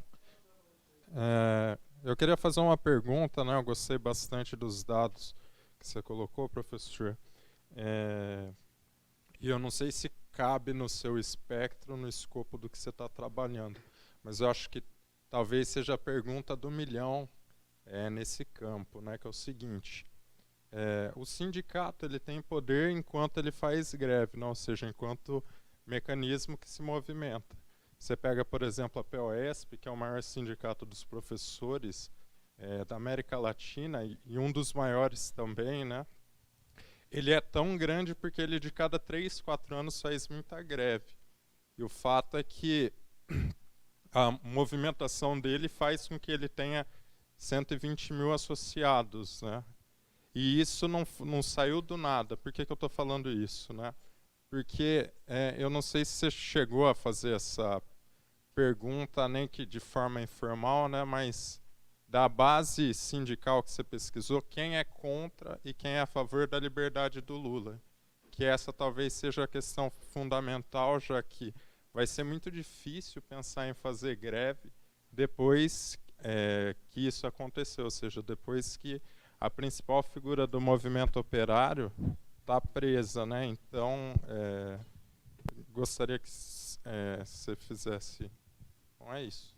eu queria fazer uma pergunta, né? Eu gostei bastante dos dados que você colocou, professor. E eu não sei se cabe no seu espectro, no escopo do que você está trabalhando, mas eu acho que talvez seja a pergunta do milhão nesse campo, né? Que é o seguinte: o sindicato ele tem poder enquanto ele faz greve, não? Ou seja, enquanto mecanismo que se movimenta. Você pega, por exemplo, a POSP, que é o maior sindicato dos professores da América Latina e um dos maiores também, né? Ele é tão grande porque ele de cada 3, 4 anos faz muita greve. E o fato é que a movimentação dele faz com que ele tenha 120 mil associados, né? E isso não saiu do nada. Por que eu estou falando isso, né? Porque eu não sei se você chegou a fazer essa pergunta, nem que de forma informal, né? Mas da base sindical que você pesquisou, quem é contra e quem é a favor da liberdade do Lula? Que essa talvez seja a questão fundamental, já que vai ser muito difícil pensar em fazer greve depois que isso aconteceu, ou seja, depois que a principal figura do movimento operário está presa, né? Então, gostaria que você fizesse. Então é isso.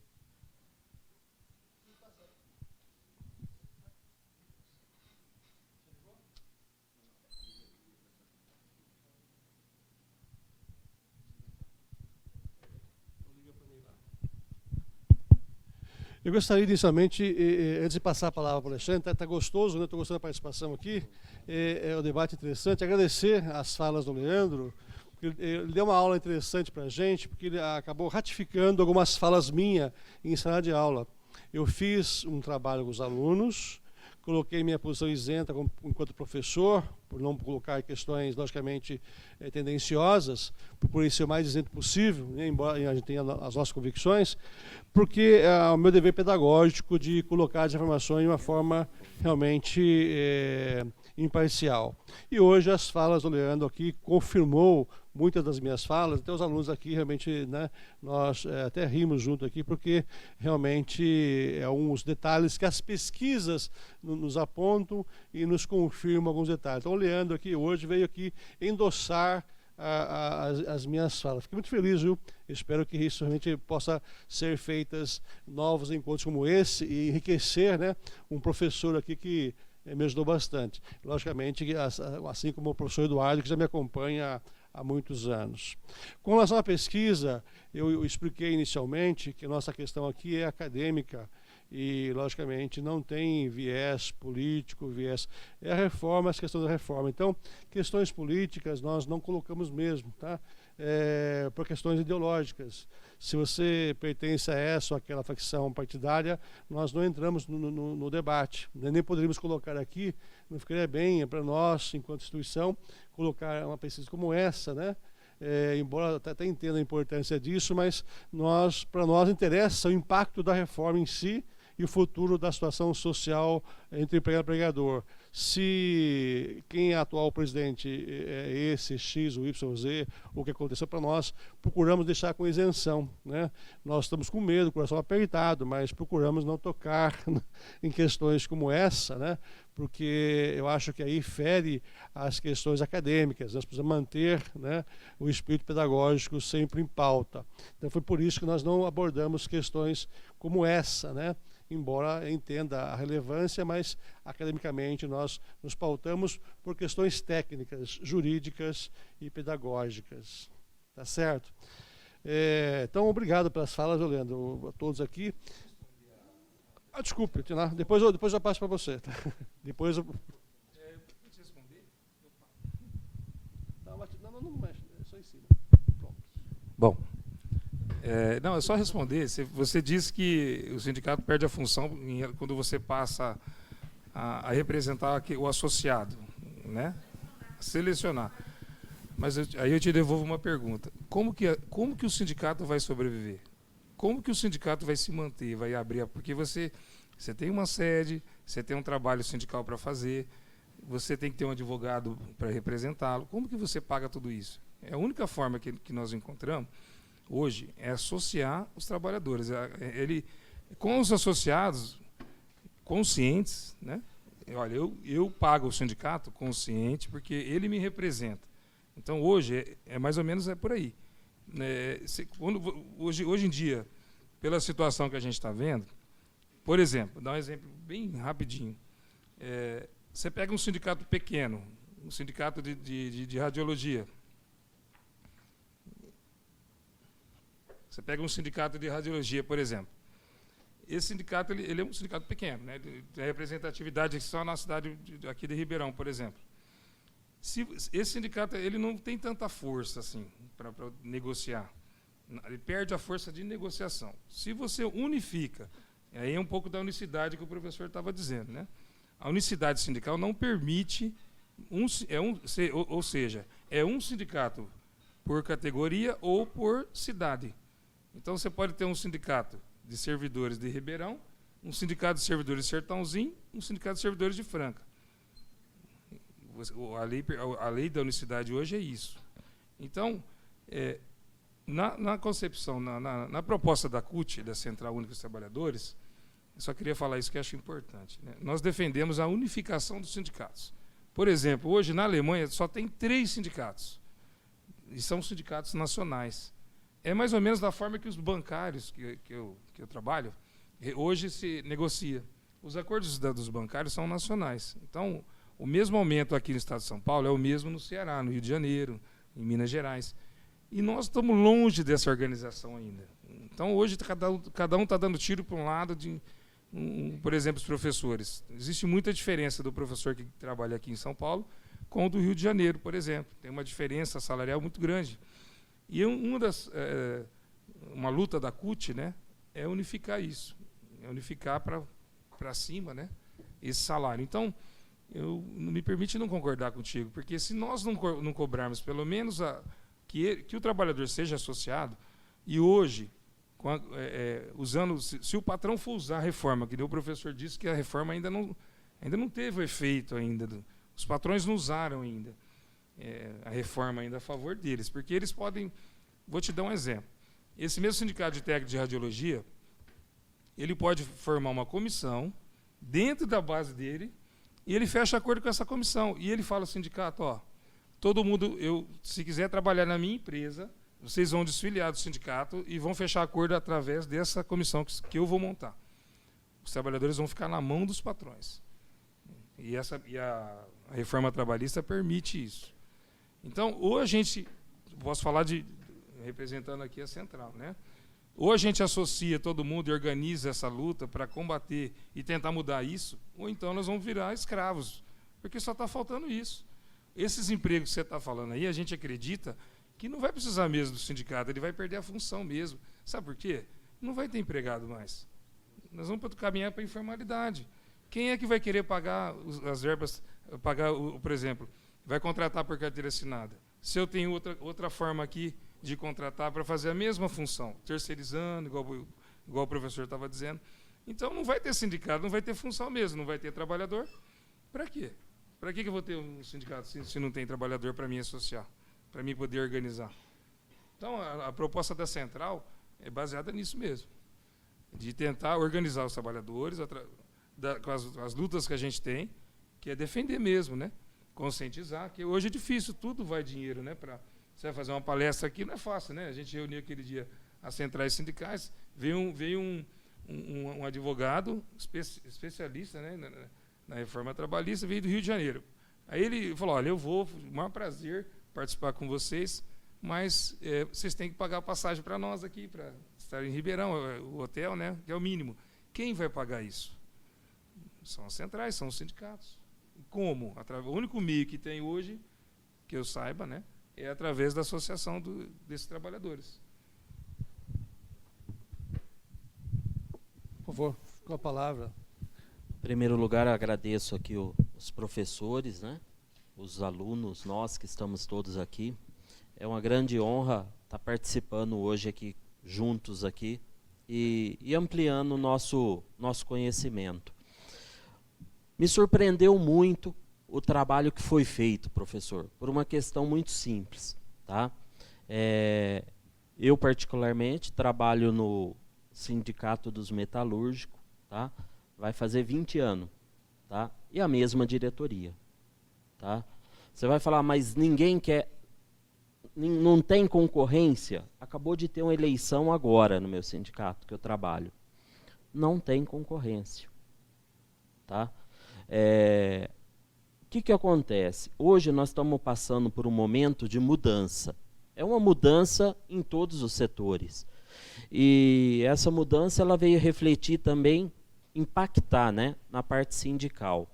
Eu gostaria inicialmente, antes de passar a palavra para o Alexandre, está gostoso, né? Estou gostando da participação aqui, é um debate interessante. Agradecer as falas do Leandro, ele deu uma aula interessante para a gente, porque ele acabou ratificando algumas falas minhas em sala de aula. Eu fiz um trabalho com os alunos, coloquei minha posição isenta enquanto professor, por não colocar questões, logicamente, tendenciosas, por ser o mais isento possível, né, embora a gente tenha as nossas convicções, porque é o meu dever pedagógico de colocar as informações de uma forma realmente imparcial. E hoje as falas do Leandro aqui confirmou muitas das minhas falas, até os alunos aqui realmente, né, nós até rimos junto aqui, porque realmente é uns detalhes que as pesquisas nos apontam e nos confirmam alguns detalhes. Então o Leandro aqui hoje veio aqui endossar as minhas falas. Fiquei muito feliz, viu? Espero que isso realmente possa ser feitas novos encontros como esse e enriquecer, né, um professor aqui que me ajudou bastante. Logicamente, assim como o professor Eduardo, que já me acompanha há muitos anos. Com relação à pesquisa, eu expliquei inicialmente que a nossa questão aqui é acadêmica e, logicamente, não tem viés político, viés... É a reforma, as questões da reforma. Então, questões políticas nós não colocamos mesmo, tá? Por questões ideológicas. Se você pertence a essa ou aquela facção partidária, nós não entramos no debate. Nem poderíamos colocar aqui, não ficaria bem para nós, enquanto instituição, colocar uma pesquisa como essa, né? Embora até entenda a importância disso, mas para nós interessa o impacto da reforma em si e o futuro da situação social entre empregado e empregador. Se quem é atual presidente é esse, X, o Y, Z, o que aconteceu para nós, procuramos deixar com isenção, né? Nós estamos com medo, coração apertado, mas procuramos não tocar em questões como essa, né? Porque eu acho que aí fere as questões acadêmicas. Nós precisamos manter, né, o espírito pedagógico sempre em pauta. Então foi por isso que nós não abordamos questões como essa, né? Embora entenda a relevância, mas academicamente nós nos pautamos por questões técnicas, jurídicas e pedagógicas. Tá certo? Então, obrigado pelas falas, Leandro, a todos aqui. Desculpe, depois eu passo para você. Tá? Depois eu... Não mexe, é só em cima. Pronto. Bom, Não, é só responder. Você disse que o sindicato perde a função quando você passa a representar o associado, né? Selecionar. Mas aí eu te devolvo uma pergunta. Como que o sindicato vai sobreviver? Como que o sindicato vai se manter, vai abrir? Porque você tem uma sede, você tem um trabalho sindical para fazer, você tem que ter um advogado para representá-lo. Como que você paga tudo isso? A única forma que nós encontramos hoje é associar os trabalhadores. Com os associados conscientes, né? Olha, eu pago o sindicato consciente porque ele me representa. Então, hoje, mais ou menos por aí. Hoje em dia, pela situação que a gente está vendo, por exemplo, vou dar um exemplo bem rapidinho. Você pega um sindicato pequeno, um sindicato de radiologia. Você pega um sindicato de radiologia, por exemplo. Esse sindicato ele é um sindicato pequeno, né? Ele tem representatividade só na cidade aqui de Ribeirão, por exemplo. Esse sindicato ele não tem tanta força assim para negociar. Ele perde a força de negociação. Se você unifica, aí é um pouco da unicidade que o professor estava dizendo, né? A unicidade sindical não permite, ou seja, é um sindicato por categoria ou por cidade. Então você pode ter um sindicato de servidores de Ribeirão, um sindicato de servidores de Sertãozinho, um sindicato de servidores de Franca. A lei da unicidade hoje é isso. Então, na concepção, na proposta da CUT, da Central Única dos Trabalhadores, eu só queria falar isso que eu acho importante, né? Nós defendemos a unificação dos sindicatos. Por exemplo, hoje na Alemanha só tem 3 sindicatos, e são sindicatos nacionais. É mais ou menos da forma que os bancários que eu trabalho, hoje se negocia. Os acordos dos bancários são nacionais. Então, o mesmo aumento aqui no estado de São Paulo é o mesmo no Ceará, no Rio de Janeiro, em Minas Gerais. E nós estamos longe dessa organização ainda. Então, hoje, cada um está dando tiro para um lado, por exemplo, os professores. Existe muita diferença do professor que trabalha aqui em São Paulo com o do Rio de Janeiro, por exemplo. Tem uma diferença salarial muito grande. E uma luta da CUT, né, é unificar isso, é unificar para cima, né, esse salário. Então, me permite não concordar contigo, porque se nós não cobrarmos pelo menos que o trabalhador seja associado, e hoje, se o patrão for usar a reforma, que o professor disse que a reforma ainda não teve o efeito ainda, os patrões não usaram ainda a reforma ainda a favor deles, porque eles podem, vou te dar um exemplo, esse mesmo sindicato de técnico de radiologia, ele pode formar uma comissão dentro da base dele, e ele fecha acordo com essa comissão, e ele fala ao sindicato, todo mundo, se quiser trabalhar na minha empresa, vocês vão desfiliar do sindicato e vão fechar acordo através dessa comissão que eu vou montar. Os trabalhadores vão ficar na mão dos patrões. E a reforma trabalhista permite isso. Então, ou a gente, posso falar representando aqui a central, né? Ou a gente associa todo mundo e organiza essa luta para combater e tentar mudar isso, ou então nós vamos virar escravos, porque só está faltando isso. Esses empregos que você está falando aí, a gente acredita que não vai precisar mesmo do sindicato, ele vai perder a função mesmo. Sabe por quê? Não vai ter empregado mais. Nós vamos caminhar para a informalidade. Quem é que vai querer pagar as verbas, por exemplo, vai contratar por carteira assinada? Se eu tenho outra forma aqui de contratar para fazer a mesma função, terceirizando, igual o professor estava dizendo. Então, não vai ter sindicato, não vai ter função mesmo, não vai ter trabalhador. Para quê? Para que eu vou ter um sindicato se não tem trabalhador para mim associar, para mim poder organizar? Então, a proposta da Central é baseada nisso mesmo, de tentar organizar os trabalhadores com as lutas que a gente tem, que é defender mesmo, né? Conscientizar, que hoje é difícil, tudo vai dinheiro, né? Você vai fazer uma palestra aqui, não é fácil, né? A gente reuniu aquele dia as centrais sindicais, veio um advogado especialista, né, na reforma trabalhista, veio do Rio de Janeiro. Aí ele falou, olha, eu vou, o maior prazer participar com vocês, mas vocês têm que pagar a passagem para nós aqui, para estar em Ribeirão, o hotel, né, que é o mínimo. Quem vai pagar isso? São as centrais, são os sindicatos. Como? O único meio que tem hoje, que eu saiba, né, é através da associação desses trabalhadores. Por favor, com a palavra. Em primeiro lugar, agradeço aqui os professores, né? Os alunos, nós que estamos todos aqui. É uma grande honra estar participando hoje aqui, juntos aqui, e ampliando o nosso conhecimento. Me surpreendeu muito o trabalho que foi feito, professor, por uma questão muito simples. Tá? Eu, particularmente, trabalho no Sindicato dos Metalúrgicos, tá? Vai fazer 20 anos, tá? E a mesma diretoria. Tá? Você vai falar, mas ninguém quer, não tem concorrência? Acabou de ter uma eleição agora no meu sindicato, que eu trabalho. Não tem concorrência. Tá? O que acontece? Hoje nós estamos passando por um momento de mudança. É uma mudança em todos os setores. E essa mudança ela veio refletir também, impactar, né, na parte sindical.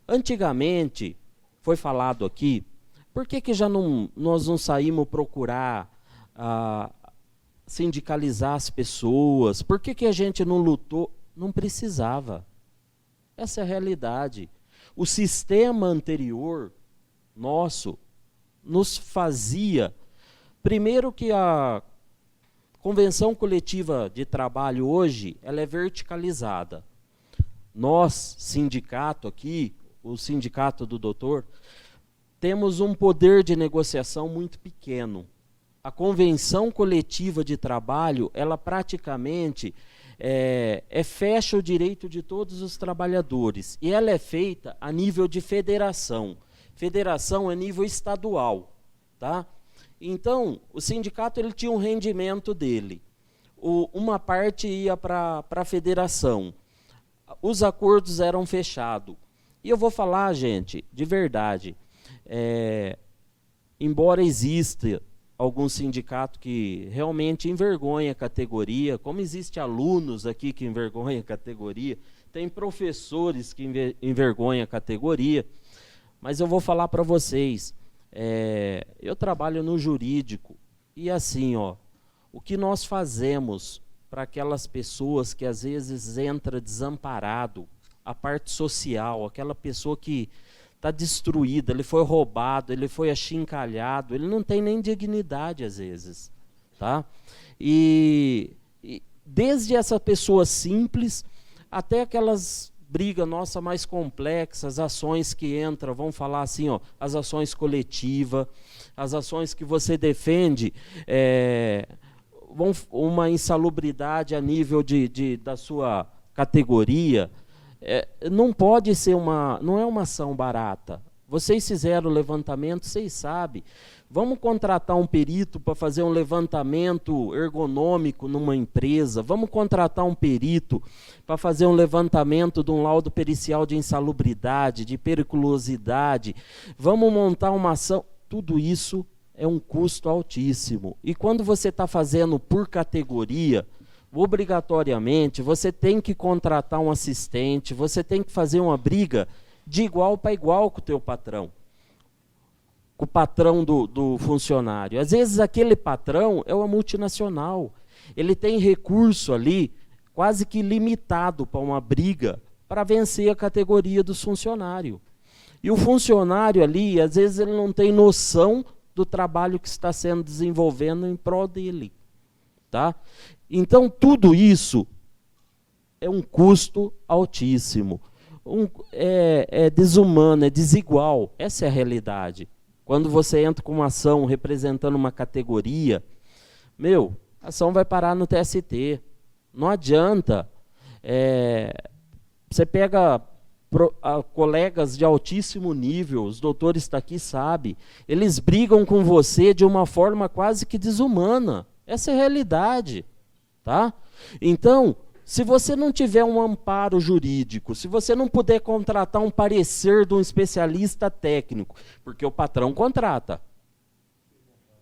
Antigamente, foi falado aqui, por que já nós não saímos procurar sindicalizar as pessoas? Por que a gente não lutou? Não precisava. Essa é a realidade. O sistema anterior, nosso, nos fazia... Primeiro que a convenção coletiva de trabalho hoje, ela é verticalizada. Nós, sindicato aqui, o sindicato do doutor, temos um poder de negociação muito pequeno. A convenção coletiva de trabalho, ela praticamente fecha o direito de todos os trabalhadores. E ela é feita a nível de federação. Federação é nível estadual. Tá? Então, o sindicato ele tinha um rendimento dele. Uma parte ia para a federação. Os acordos eram fechados. E eu vou falar, gente, de verdade, embora exista algum sindicato que realmente envergonha a categoria, como existe alunos aqui que envergonham a categoria, tem professores que envergonham a categoria, mas eu vou falar para vocês, eu trabalho no jurídico, e assim, ó, o que nós fazemos para aquelas pessoas que às vezes entra desamparado, a parte social, aquela pessoa que está destruída, ele foi roubado, ele foi achincalhado, ele não tem nem dignidade às vezes. Tá? E desde essa pessoa simples até aquelas brigas nossa mais complexas, ações que entram, vamos falar assim, ó, as ações coletivas, as ações que você defende, uma insalubridade a nível da sua categoria, não pode ser não é uma ação barata. Vocês fizeram o levantamento, vocês sabem. Vamos contratar um perito para fazer um levantamento ergonômico numa empresa. Vamos contratar um perito para fazer um levantamento de um laudo pericial de insalubridade, de periculosidade. Vamos montar uma ação. Tudo isso é um custo altíssimo. E quando você está fazendo por categoria, obrigatoriamente, você tem que contratar um assistente, você tem que fazer uma briga de igual para igual com o teu patrão, com o patrão do funcionário. Às vezes aquele patrão é uma multinacional, ele tem recurso ali quase que limitado para uma briga para vencer a categoria dos funcionários. E o funcionário ali, às vezes ele não tem noção do trabalho que está sendo desenvolvendo em prol dele. Tá? Então, tudo isso é um custo altíssimo, é desumano, é desigual. Essa é a realidade. Quando você entra com uma ação representando uma categoria, a ação vai parar no TST. Não adianta. Você pega colegas de altíssimo nível, os doutores estão aqui, sabem, eles brigam com você de uma forma quase que desumana. Essa é a realidade. Tá? Então, se você não tiver um amparo jurídico, se você não puder contratar um parecer de um especialista técnico, porque o patrão contrata.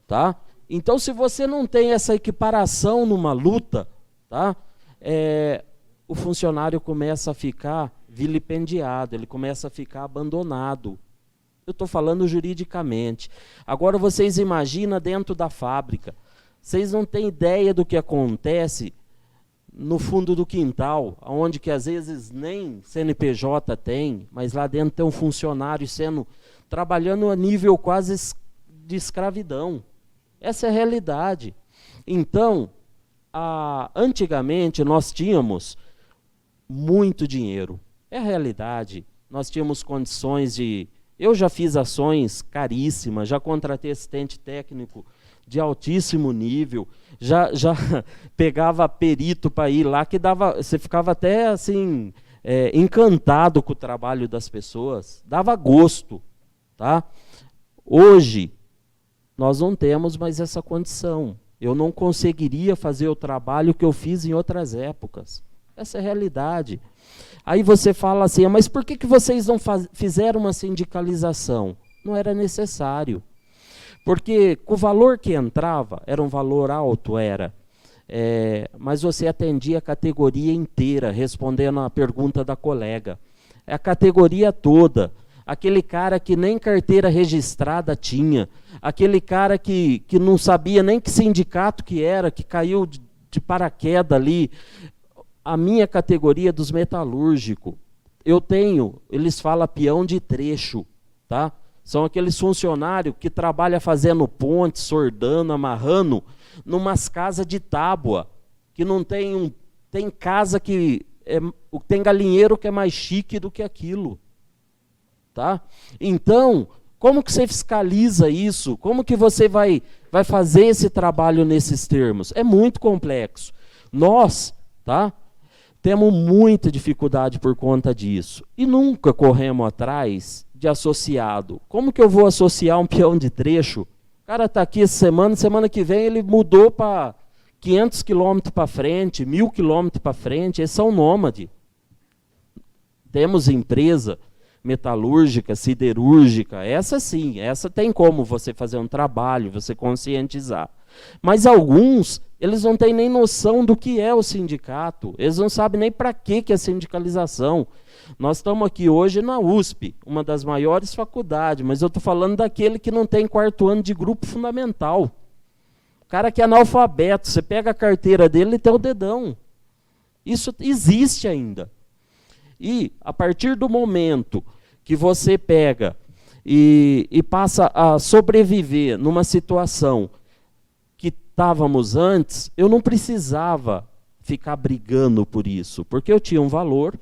Tá? Então, se você não tem essa equiparação numa luta, tá? O funcionário começa a ficar vilipendiado, ele começa a ficar abandonado. Eu estou falando juridicamente. Agora, vocês imaginam dentro da fábrica. Vocês não têm ideia do que acontece no fundo do quintal, onde que às vezes nem CNPJ tem, mas lá dentro tem um funcionário trabalhando a nível quase de escravidão. Essa é a realidade. Então, antigamente nós tínhamos muito dinheiro. É a realidade. Nós tínhamos condições de... Eu já fiz ações caríssimas, já contratei assistente técnico de altíssimo nível, já pegava perito para ir lá, que você ficava até assim, encantado com o trabalho das pessoas, dava gosto. Tá? Hoje, nós não temos mais essa condição. Eu não conseguiria fazer o trabalho que eu fiz em outras épocas. Essa é a realidade. Aí você fala assim, mas por que vocês não fizeram uma sindicalização? Não era necessário. Porque o valor que entrava era um valor alto, mas você atendia a categoria inteira, respondendo a pergunta da colega. É a categoria toda. Aquele cara que nem carteira registrada tinha, aquele cara que não sabia nem que sindicato que era, que caiu de paraquedas ali. A minha categoria dos metalúrgicos, eles falam peão de trecho, tá? São aqueles funcionários que trabalham fazendo ponte, sordando, amarrando, numas casas de tábua, que não tem casa que... tem galinheiro que é mais chique do que aquilo. Tá? Então, como que você fiscaliza isso? Como que você vai fazer esse trabalho nesses termos? É muito complexo. Nós, tá, temos muita dificuldade por conta disso. E nunca corremos atrás de associado. Como que eu vou associar um peão de trecho? O cara está aqui essa semana que vem ele mudou para 500 quilômetros para frente, 1000 quilômetros para frente, eles são nômade. Temos empresa metalúrgica, siderúrgica, essa sim, essa tem como você fazer um trabalho, você conscientizar. Mas alguns, eles não têm nem noção do que é o sindicato, eles não sabem nem para que é sindicalização. Nós estamos aqui hoje na USP, uma das maiores faculdades, mas eu estou falando daquele que não tem 4º ano de grupo fundamental. O cara que é analfabeto, você pega a carteira dele e tem o dedão. Isso existe ainda. E, a partir do momento que você pega e passa a sobreviver numa situação que estávamos antes, eu não precisava ficar brigando por isso, porque eu tinha um valor,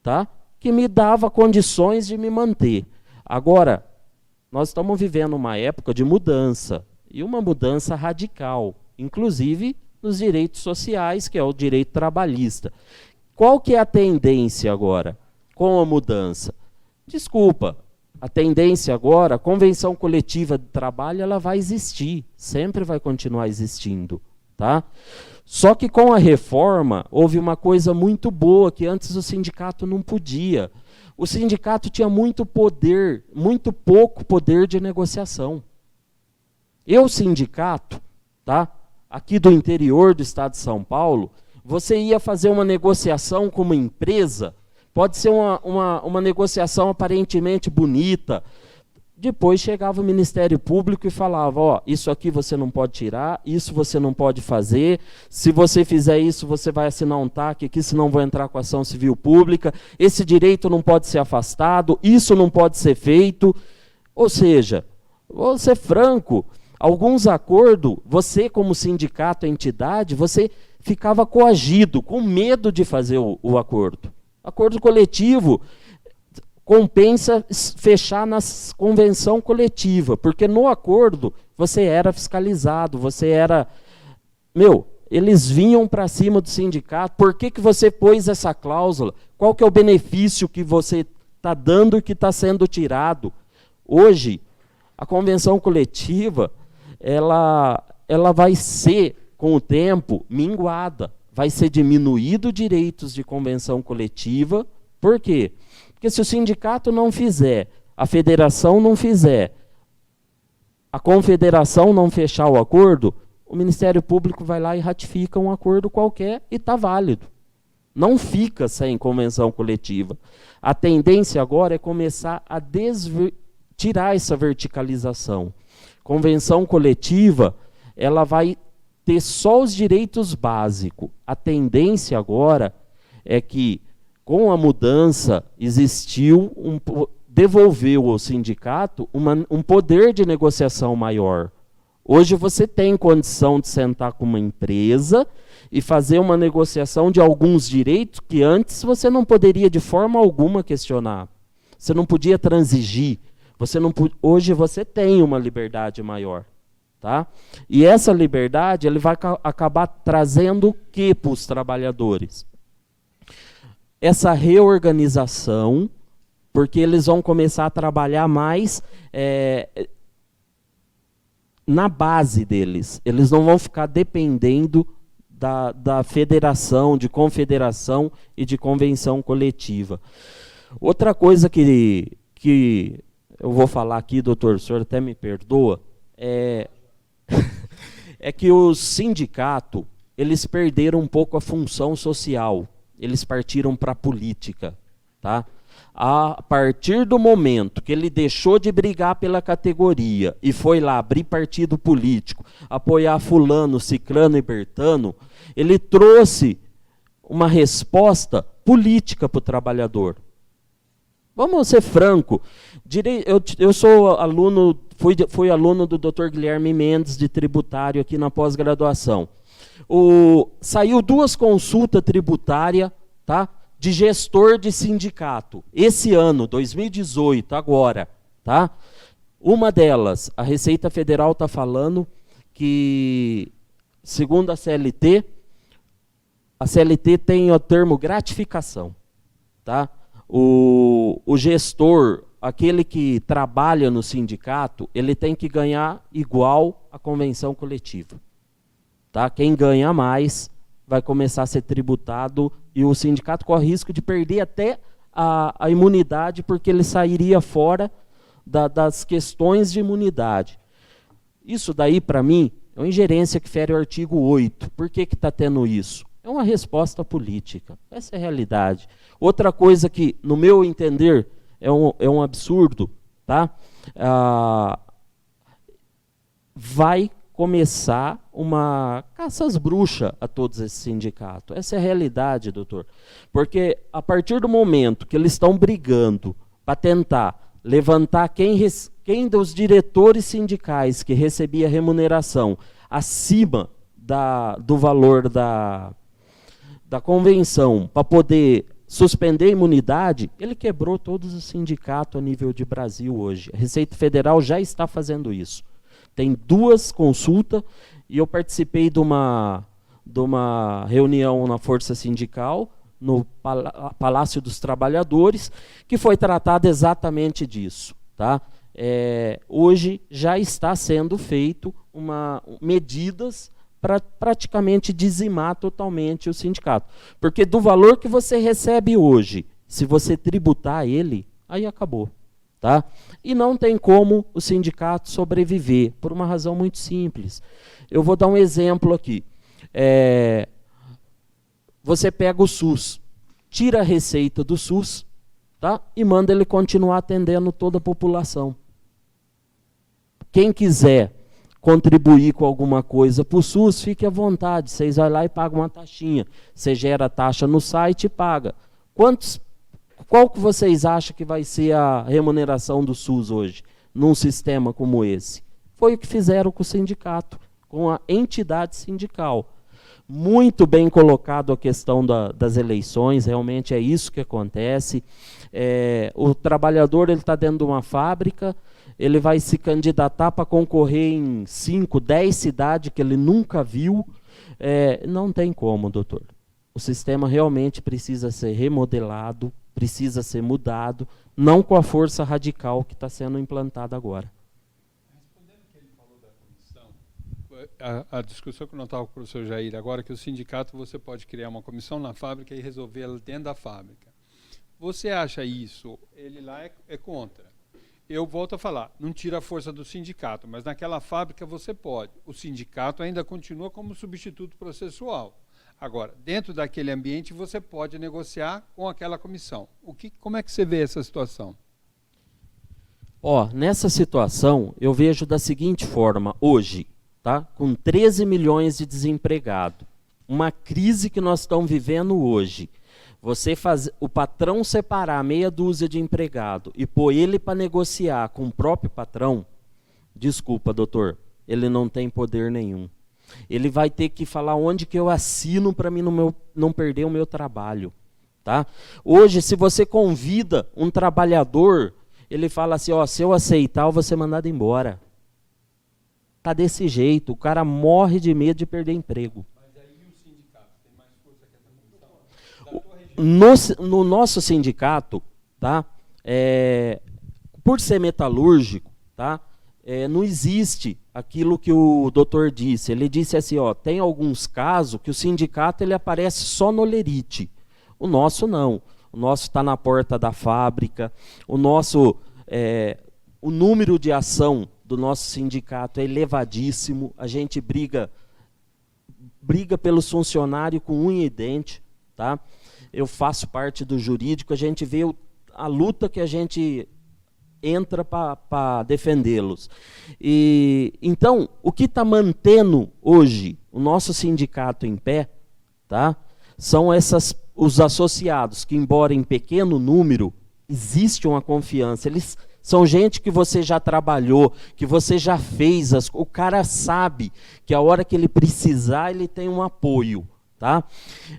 tá, que me dava condições de me manter. Agora, nós estamos vivendo uma época de mudança, e uma mudança radical, inclusive nos direitos sociais, que é o direito trabalhista. Qual que é a tendência agora com a mudança? Desculpa, a tendência agora, a convenção coletiva de trabalho, ela vai existir, sempre vai continuar existindo. Tá? Só que com a reforma, houve uma coisa muito boa, que antes o sindicato não podia. O sindicato tinha muito poder, muito pouco poder de negociação. Eu, sindicato, tá? Aqui do interior do estado de São Paulo, você ia fazer uma negociação com uma empresa, pode ser uma negociação aparentemente bonita. Depois chegava o Ministério Público e falava, ó, isso aqui você não pode tirar, isso você não pode fazer, se você fizer isso, você vai assinar um TAC aqui, senão vou entrar com ação civil pública, esse direito não pode ser afastado, isso não pode ser feito. Ou seja, vou ser franco, alguns acordos, você como sindicato, entidade, você ficava coagido, com medo de fazer o acordo. Acordo coletivo compensa fechar na convenção coletiva, porque no acordo você era fiscalizado, você era... eles vinham para cima do sindicato, por que você pôs essa cláusula? Qual que é o benefício que você está dando e que está sendo tirado? Hoje, a convenção coletiva, ela vai ser, com o tempo, minguada. Vai ser diminuído direitos de convenção coletiva. Por quê? Porque se o sindicato não fizer, a federação não fizer, a confederação não fechar o acordo, o Ministério Público vai lá e ratifica um acordo qualquer e está válido. Não fica sem convenção coletiva. A tendência agora é começar a tirar essa verticalização. Convenção coletiva, ela vai ter só os direitos básicos. A tendência agora é que, com a mudança, devolveu ao sindicato um poder de negociação maior. Hoje você tem condição de sentar com uma empresa e fazer uma negociação de alguns direitos que antes você não poderia de forma alguma questionar. Você não podia transigir. Hoje você tem uma liberdade maior. Tá? E essa liberdade ele vai acabar trazendo o que para os trabalhadores? Essa reorganização, porque eles vão começar a trabalhar mais na base deles. Eles não vão ficar dependendo da federação, de confederação e de convenção coletiva. Outra coisa que eu vou falar aqui, doutor, o senhor até me perdoa, é que os sindicatos, eles perderam um pouco a função social, eles partiram para a política. Tá? A partir do momento que ele deixou de brigar pela categoria e foi lá abrir partido político, apoiar fulano, ciclano e bertano, ele trouxe uma resposta política para o trabalhador. Vamos ser franco, eu sou aluno, fui aluno do Dr. Guilherme Mendes de tributário aqui na pós-graduação. Saiu 2 consultas tributárias, tá, de gestor de sindicato, esse ano, 2018, agora. Tá? Uma delas, a Receita Federal está falando que, segundo a CLT tem o termo gratificação. Tá? O gestor, aquele que trabalha no sindicato, ele tem que ganhar igual à convenção coletiva. Tá? Quem ganha mais vai começar a ser tributado e o sindicato corre risco de perder até a imunidade, porque ele sairia fora das questões de imunidade. Isso daí, para mim, é uma ingerência que fere o artigo 8. Por que está tendo isso? É uma resposta política. Essa é a realidade. Outra coisa que, no meu entender, é um absurdo, tá? Vai começar uma caça às bruxas a todos esses sindicatos. Essa é a realidade, doutor. Porque a partir do momento que eles estão brigando para tentar levantar quem dos diretores sindicais que recebia remuneração acima do valor da convenção para poder suspender a imunidade, ele quebrou todos os sindicatos a nível de Brasil hoje. A Receita Federal já está fazendo isso. Tem 2 consultas e eu participei de uma reunião na Força Sindical, no Palácio dos Trabalhadores, que foi tratada exatamente disso. Tá? Hoje já está sendo feito medidas para praticamente dizimar totalmente o sindicato. Porque do valor que você recebe hoje, se você tributar ele, aí acabou. Tá? E não tem como o sindicato sobreviver, por uma razão muito simples. Eu vou dar um exemplo aqui. Você pega o SUS, tira a receita do SUS, tá? E manda ele continuar atendendo toda a população. Quem quiser contribuir com alguma coisa para o SUS, fique à vontade. Vocês vão lá e pagam uma taxinha. Você gera a taxa no site e paga. Qual que vocês acham que vai ser a remuneração do SUS hoje, num sistema como esse? Foi o que fizeram com o sindicato, com a entidade sindical. Muito bem colocado a questão das eleições, realmente é isso que acontece. O trabalhador está dentro de uma fábrica, ele vai se candidatar para concorrer em 5, 10 cidades que ele nunca viu. Não tem como, doutor. O sistema realmente precisa ser remodelado, precisa ser mudado, não com a força radical que está sendo implantada agora. Respondendo o que ele falou da comissão, a discussão que eu não estava com o professor Jair agora, que o sindicato você pode criar uma comissão na fábrica e resolvê-la dentro da fábrica. Você acha isso? Ele lá é contra. Eu volto a falar, não tira a força do sindicato, mas naquela fábrica você pode. O sindicato ainda continua como substituto processual. Agora, dentro daquele ambiente, você pode negociar com aquela comissão. Como é que você vê essa situação? Nessa situação, eu vejo da seguinte forma, hoje, tá? Com 13 milhões de desempregados. Uma crise que nós estamos vivendo hoje. O patrão separar meia dúzia de empregado e pôr ele para negociar com o próprio patrão, desculpa, doutor, ele não tem poder nenhum. Ele vai ter que falar onde que eu assino para mim não perder o meu trabalho. Tá? Hoje, se você convida um trabalhador, ele fala assim, ó, se eu aceitar, eu vou ser mandado embora. Tá desse jeito, o cara morre de medo de perder emprego. Mas aí o sindicato tem mais força que essa comissão? Da tua região? No nosso sindicato, tá? Por ser metalúrgico, tá? Não existe aquilo que o doutor disse. Ele disse assim, ó, tem alguns casos que o sindicato ele aparece só no lerite. O nosso não. O nosso está na porta da fábrica. O número de ação do nosso sindicato é elevadíssimo. A gente briga pelos funcionários com unha e dente. Tá? Eu faço parte do jurídico, a gente vê a luta que a gente entra para defendê-los. Então, o que está mantendo hoje o nosso sindicato em pé, tá? São os associados, que embora em pequeno número, existe uma confiança. Eles são gente que você já trabalhou, que você já fez. O cara sabe que a hora que ele precisar, ele tem um apoio. Tá?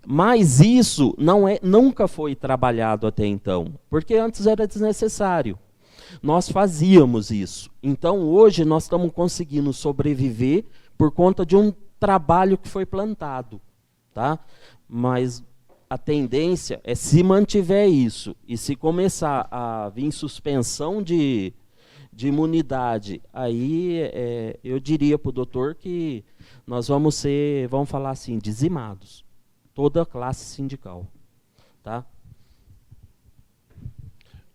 Mas isso nunca foi trabalhado até então, porque antes era desnecessário. Nós fazíamos isso. Então, hoje, nós estamos conseguindo sobreviver por conta de um trabalho que foi plantado. Tá? Mas a tendência é, se mantiver isso, e se começar a vir suspensão de imunidade, aí eu diria para o doutor que nós vamos falar assim, dizimados. Toda a classe sindical. Tá?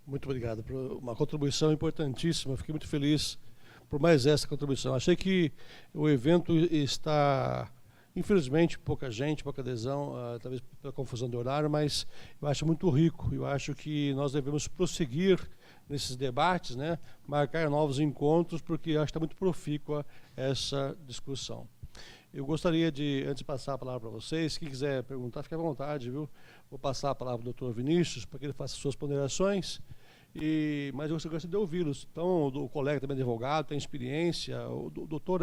Muito obrigado por uma contribuição importantíssima. Fiquei muito feliz por mais essa contribuição. Achei que o evento está, infelizmente, pouca gente, pouca adesão, talvez pela confusão de horário, mas eu acho muito rico. Eu acho que nós devemos prosseguir nesses debates, né? Marcar novos encontros, porque acho que está muito profícua essa discussão. Eu gostaria de, antes de passar a palavra para vocês, quem quiser perguntar, fique à vontade, viu? Vou passar a palavra ao doutor Vinícius, para que ele faça suas ponderações, mas eu gostaria de ouvi-los. Então, o colega também é advogado, tem experiência, o doutor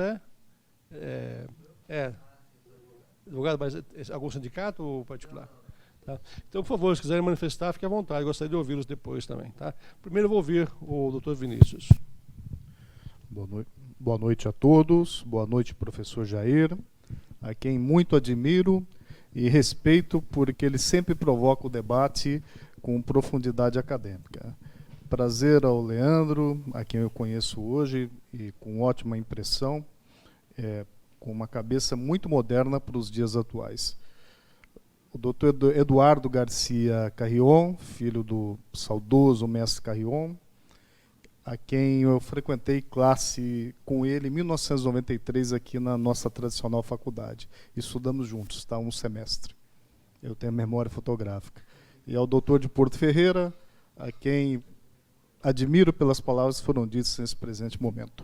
advogado, mas algum sindicato ou particular? Tá? Então, por favor, se quiserem manifestar, fique à vontade, eu gostaria de ouvi-los depois também. Tá? Primeiro eu vou ouvir o doutor Vinícius. Boa noite a todos, boa noite, professor Jair, a quem muito admiro e respeito, porque ele sempre provoca o debate com profundidade acadêmica. Prazer ao Leandro, a quem eu conheço hoje, e com ótima impressão, com uma cabeça muito moderna para os dias atuais. O doutor Eduardo Garcia Carrion, filho do saudoso mestre Carrion, a quem eu frequentei classe com ele em 1993 aqui na nossa tradicional faculdade. Estudamos juntos, tá? Um semestre. Eu tenho a memória fotográfica. E ao doutor de Porto Ferreira, a quem admiro pelas palavras que foram ditas nesse presente momento.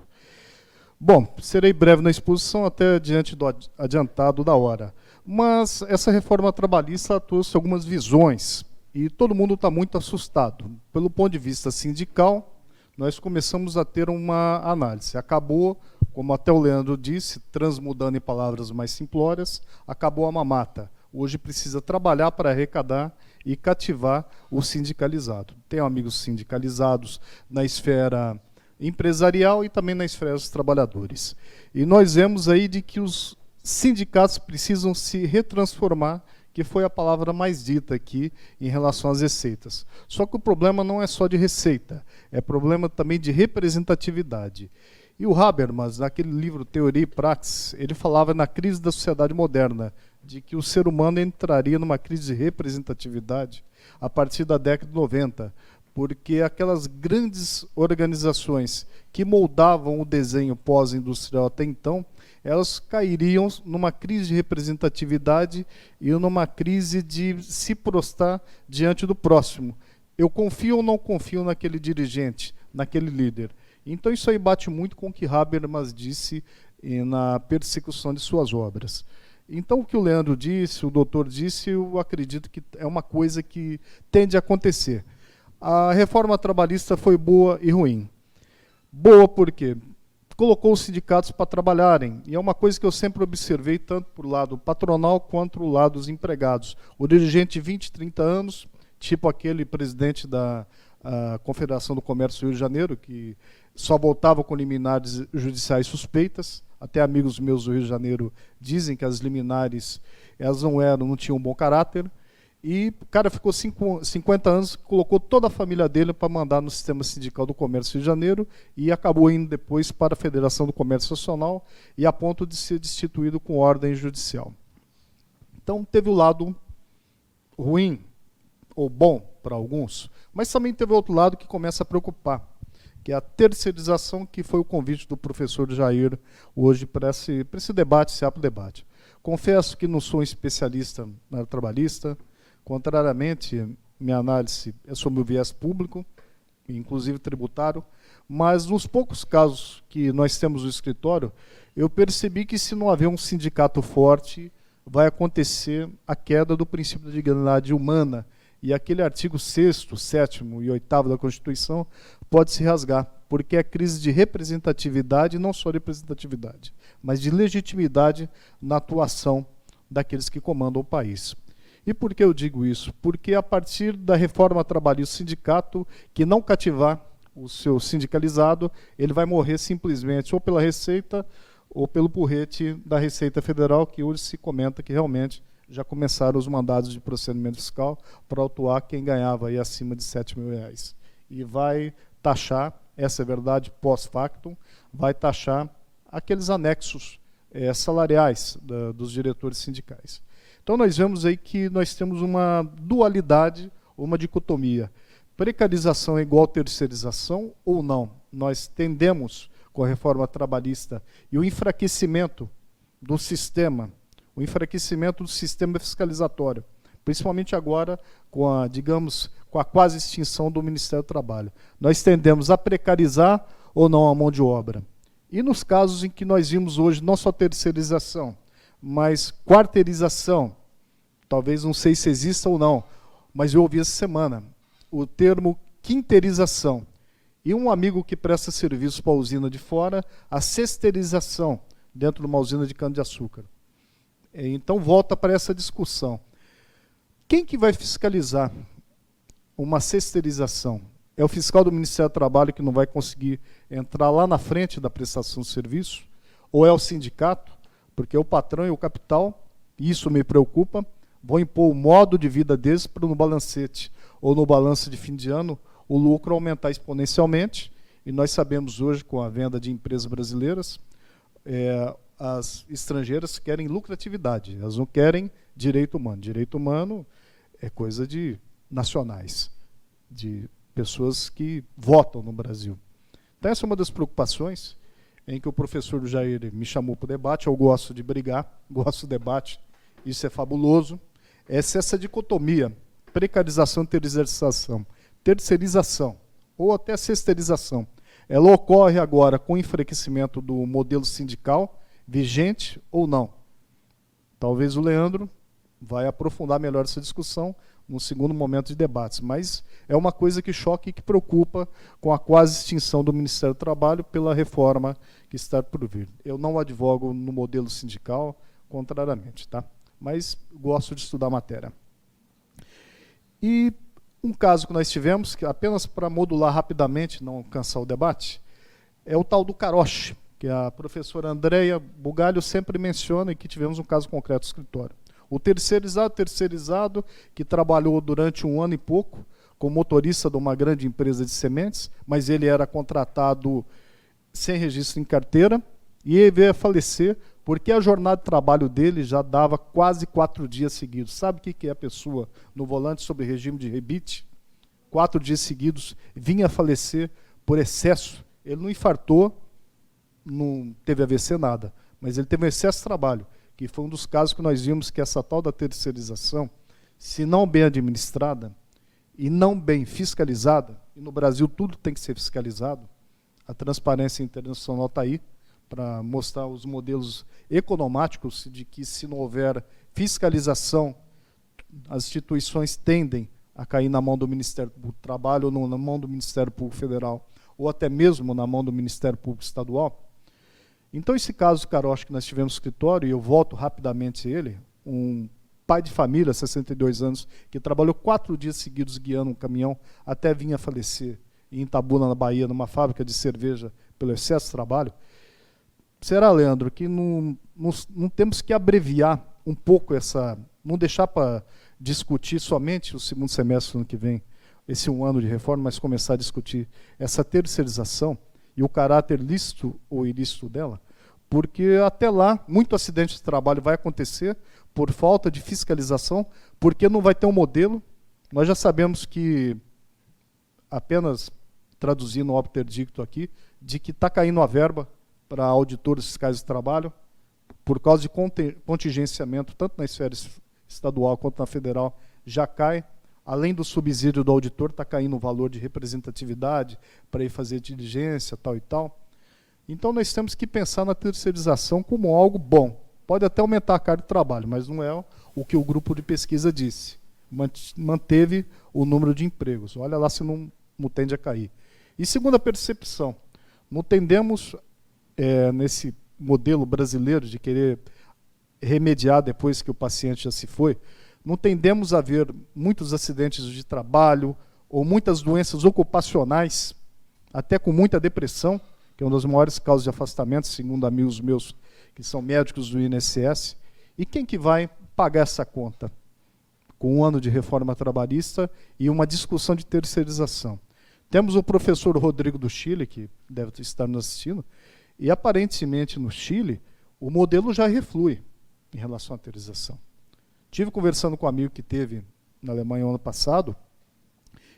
Bom, serei breve na exposição, até diante do adiantado da hora. Mas essa reforma trabalhista trouxe algumas visões, e todo mundo está muito assustado. Pelo ponto de vista sindical, nós começamos a ter uma análise. Acabou, como até o Leandro disse, transmudando em palavras mais simplórias, acabou a mamata. Hoje precisa trabalhar para arrecadar e cativar o sindicalizado. Tenho amigos sindicalizados na esfera empresarial e também na esfera dos trabalhadores. E nós vemos aí de que os sindicatos precisam se retransformar, que foi a palavra mais dita aqui em relação às receitas. Só que o problema não é só de receita, é problema também de representatividade. E o Habermas, naquele livro Teoria e Praxis, ele falava na crise da sociedade moderna, de que o ser humano entraria numa crise de representatividade a partir da década de 90, porque aquelas grandes organizações que moldavam o desenho pós-industrial até então, elas cairiam numa crise de representatividade e numa crise de se prostrar diante do próximo. Eu confio ou não confio naquele dirigente, naquele líder? Então isso aí bate muito com o que Habermas disse e na persecução de suas obras. Então, o que o Leandro disse, o doutor disse, eu acredito que é uma coisa que tende a acontecer. A reforma trabalhista foi boa e ruim. Boa porque colocou os sindicatos para trabalharem, e é uma coisa que eu sempre observei, tanto por lado patronal quanto do lado dos empregados. O dirigente de 20, 30 anos, tipo aquele presidente da Confederação do Comércio do Rio de Janeiro, que só voltava com liminares judiciais suspeitas. Até amigos meus do Rio de Janeiro dizem que as liminares elas não tinham um bom caráter. E o cara ficou 50 anos, colocou toda a família dele para mandar no sistema sindical do Comércio do Rio de Janeiro e acabou indo depois para a Federação do Comércio Nacional e a ponto de ser destituído com ordem judicial. Então teve o lado ruim ou bom para alguns, mas também teve o outro lado que começa a preocupar, que é a terceirização, que foi o convite do professor Jair hoje para esse debate, esse amplo debate. Confesso que não sou um especialista na área trabalhista. Contrariamente, minha análise é sobre o viés público, inclusive tributário, mas nos poucos casos que nós temos no escritório, eu percebi que se não haver um sindicato forte, vai acontecer a queda do princípio da dignidade humana, e aquele artigo 6º, 7º e 8º da Constituição pode se rasgar, porque é crise de representatividade, e não só de representatividade, mas de legitimidade na atuação daqueles que comandam o país. E por que eu digo isso? Porque a partir da reforma trabalhista, o sindicato que não cativar o seu sindicalizado, ele vai morrer simplesmente ou pela Receita ou pelo porrete da Receita Federal, que hoje se comenta que realmente já começaram os mandados de procedimento fiscal para autuar quem ganhava aí acima de R$7.000. E vai taxar, essa é verdade pós-factum, vai taxar aqueles anexos salariais dos diretores sindicais. Então nós vemos aí que nós temos uma dualidade, uma dicotomia. Precarização é igual terceirização ou não? Nós tendemos, com a reforma trabalhista e o enfraquecimento do sistema fiscalizatório, principalmente agora com a, digamos, com a quase extinção do Ministério do Trabalho. Nós tendemos a precarizar ou não a mão de obra. E nos casos em que nós vimos hoje não só terceirização, mas quarteirização, talvez não sei se exista ou não, mas eu ouvi essa semana o termo quinteirização. E um amigo que presta serviço para a usina de fora, a sexteirização dentro de uma usina de cana-de-açúcar. Então volta para essa discussão. Quem que vai fiscalizar uma sexteirização? É o fiscal do Ministério do Trabalho que não vai conseguir entrar lá na frente da prestação de serviço? Ou é o sindicato? Porque o patrão e o capital, isso me preocupa, vão impor o modo de vida deles para no balancete ou no balanço de fim de ano o lucro aumentar exponencialmente. E nós sabemos hoje, com a venda de empresas brasileiras, as estrangeiras querem lucratividade, elas não querem direito humano. Direito humano é coisa de nacionais, de pessoas que votam no Brasil. Então essa é uma das preocupações em que o professor Jair me chamou para o debate. Eu gosto de brigar, gosto do debate, isso é fabuloso. Essa dicotomia, precarização, terceirização, ou até sexteirização, ela ocorre agora com o enfraquecimento do modelo sindical, vigente ou não. Talvez o Leandro vai aprofundar melhor essa discussão no segundo momento de debates, mas é uma coisa que choca e que preocupa com a quase extinção do Ministério do Trabalho pela reforma que está por vir. Eu não advogo no modelo sindical, contrariamente, tá? Mas gosto de estudar a matéria. E um caso que nós tivemos, que apenas para modular rapidamente, não cansar o debate, é o tal do caroche, que a professora Andréia Bugalho sempre menciona e que tivemos um caso concreto no escritório. O terceirizado, que trabalhou durante 1 ano e pouco como motorista de uma grande empresa de sementes, mas ele era contratado sem registro em carteira, e ele veio a falecer porque a jornada de trabalho dele já dava quase 4 dias seguidos. Sabe o que é a pessoa no volante sob regime de rebite? 4 dias seguidos, vinha a falecer por excesso. Ele não infartou, não teve AVC, nada, mas ele teve um excesso de trabalho, que foi um dos casos que nós vimos que essa tal da terceirização, se não bem administrada e não bem fiscalizada, e no Brasil tudo tem que ser fiscalizado, a transparência internacional está aí para mostrar os modelos economáticos de que, se não houver fiscalização, as instituições tendem a cair na mão do Ministério do Trabalho, ou na mão do Ministério Público Federal, ou até mesmo na mão do Ministério Público Estadual. Então, esse caso, Carocha, que nós tivemos no escritório, e eu volto rapidamente a ele, um pai de família, 62 anos, que trabalhou 4 dias seguidos guiando um caminhão até vir a falecer em Itabuna, na Bahia, numa fábrica de cerveja, pelo excesso de trabalho. Será, Leandro, que não temos que abreviar um pouco essa... não deixar para discutir somente o segundo semestre do ano que vem, esse um ano de reforma, mas começar a discutir essa terceirização e o caráter lícito ou ilícito dela, porque até lá muito acidente de trabalho vai acontecer por falta de fiscalização, porque não vai ter um modelo. Nós já sabemos que, apenas traduzindo o obter dicto aqui, de que está caindo a verba para auditores fiscais de trabalho, por causa de contingenciamento, tanto na esfera estadual quanto na federal, já cai. Além do subsídio do auditor, está caindo o valor de representatividade para ir fazer diligência, tal e tal. Então, nós temos que pensar na terceirização como algo bom. Pode até aumentar a carga de trabalho, mas não é o que o grupo de pesquisa disse. Manteve o número de empregos. Olha lá se não tende a cair. E segunda percepção, não tendemos, nesse modelo brasileiro de querer remediar depois que o paciente já se foi, não tendemos a ver muitos acidentes de trabalho ou muitas doenças ocupacionais, até com muita depressão, que é uma das maiores causas de afastamento, segundo amigos meus que são médicos do INSS. E quem que vai pagar essa conta? Com um ano de reforma trabalhista e uma discussão de terceirização. Temos o professor Rodrigo do Chile, que deve estar nos assistindo, e aparentemente no Chile o modelo já reflui em relação à terceirização. Estive conversando com um amigo que teve na Alemanha ano passado,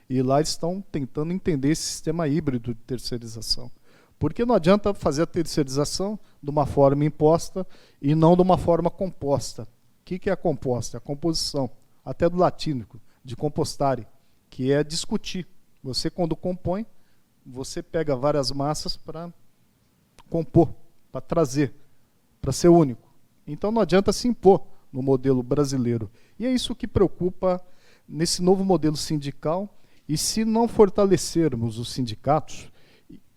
e lá eles estão tentando entender esse sistema híbrido de terceirização. Porque não adianta fazer a terceirização de uma forma imposta e não de uma forma composta. O que é a composta? A composição, até do latínico, de compostare, que é discutir. Você, quando compõe, você pega várias massas para compor, para trazer, para ser único. Então não adianta se impor no modelo brasileiro. E é isso que preocupa nesse novo modelo sindical. E se não fortalecermos os sindicatos,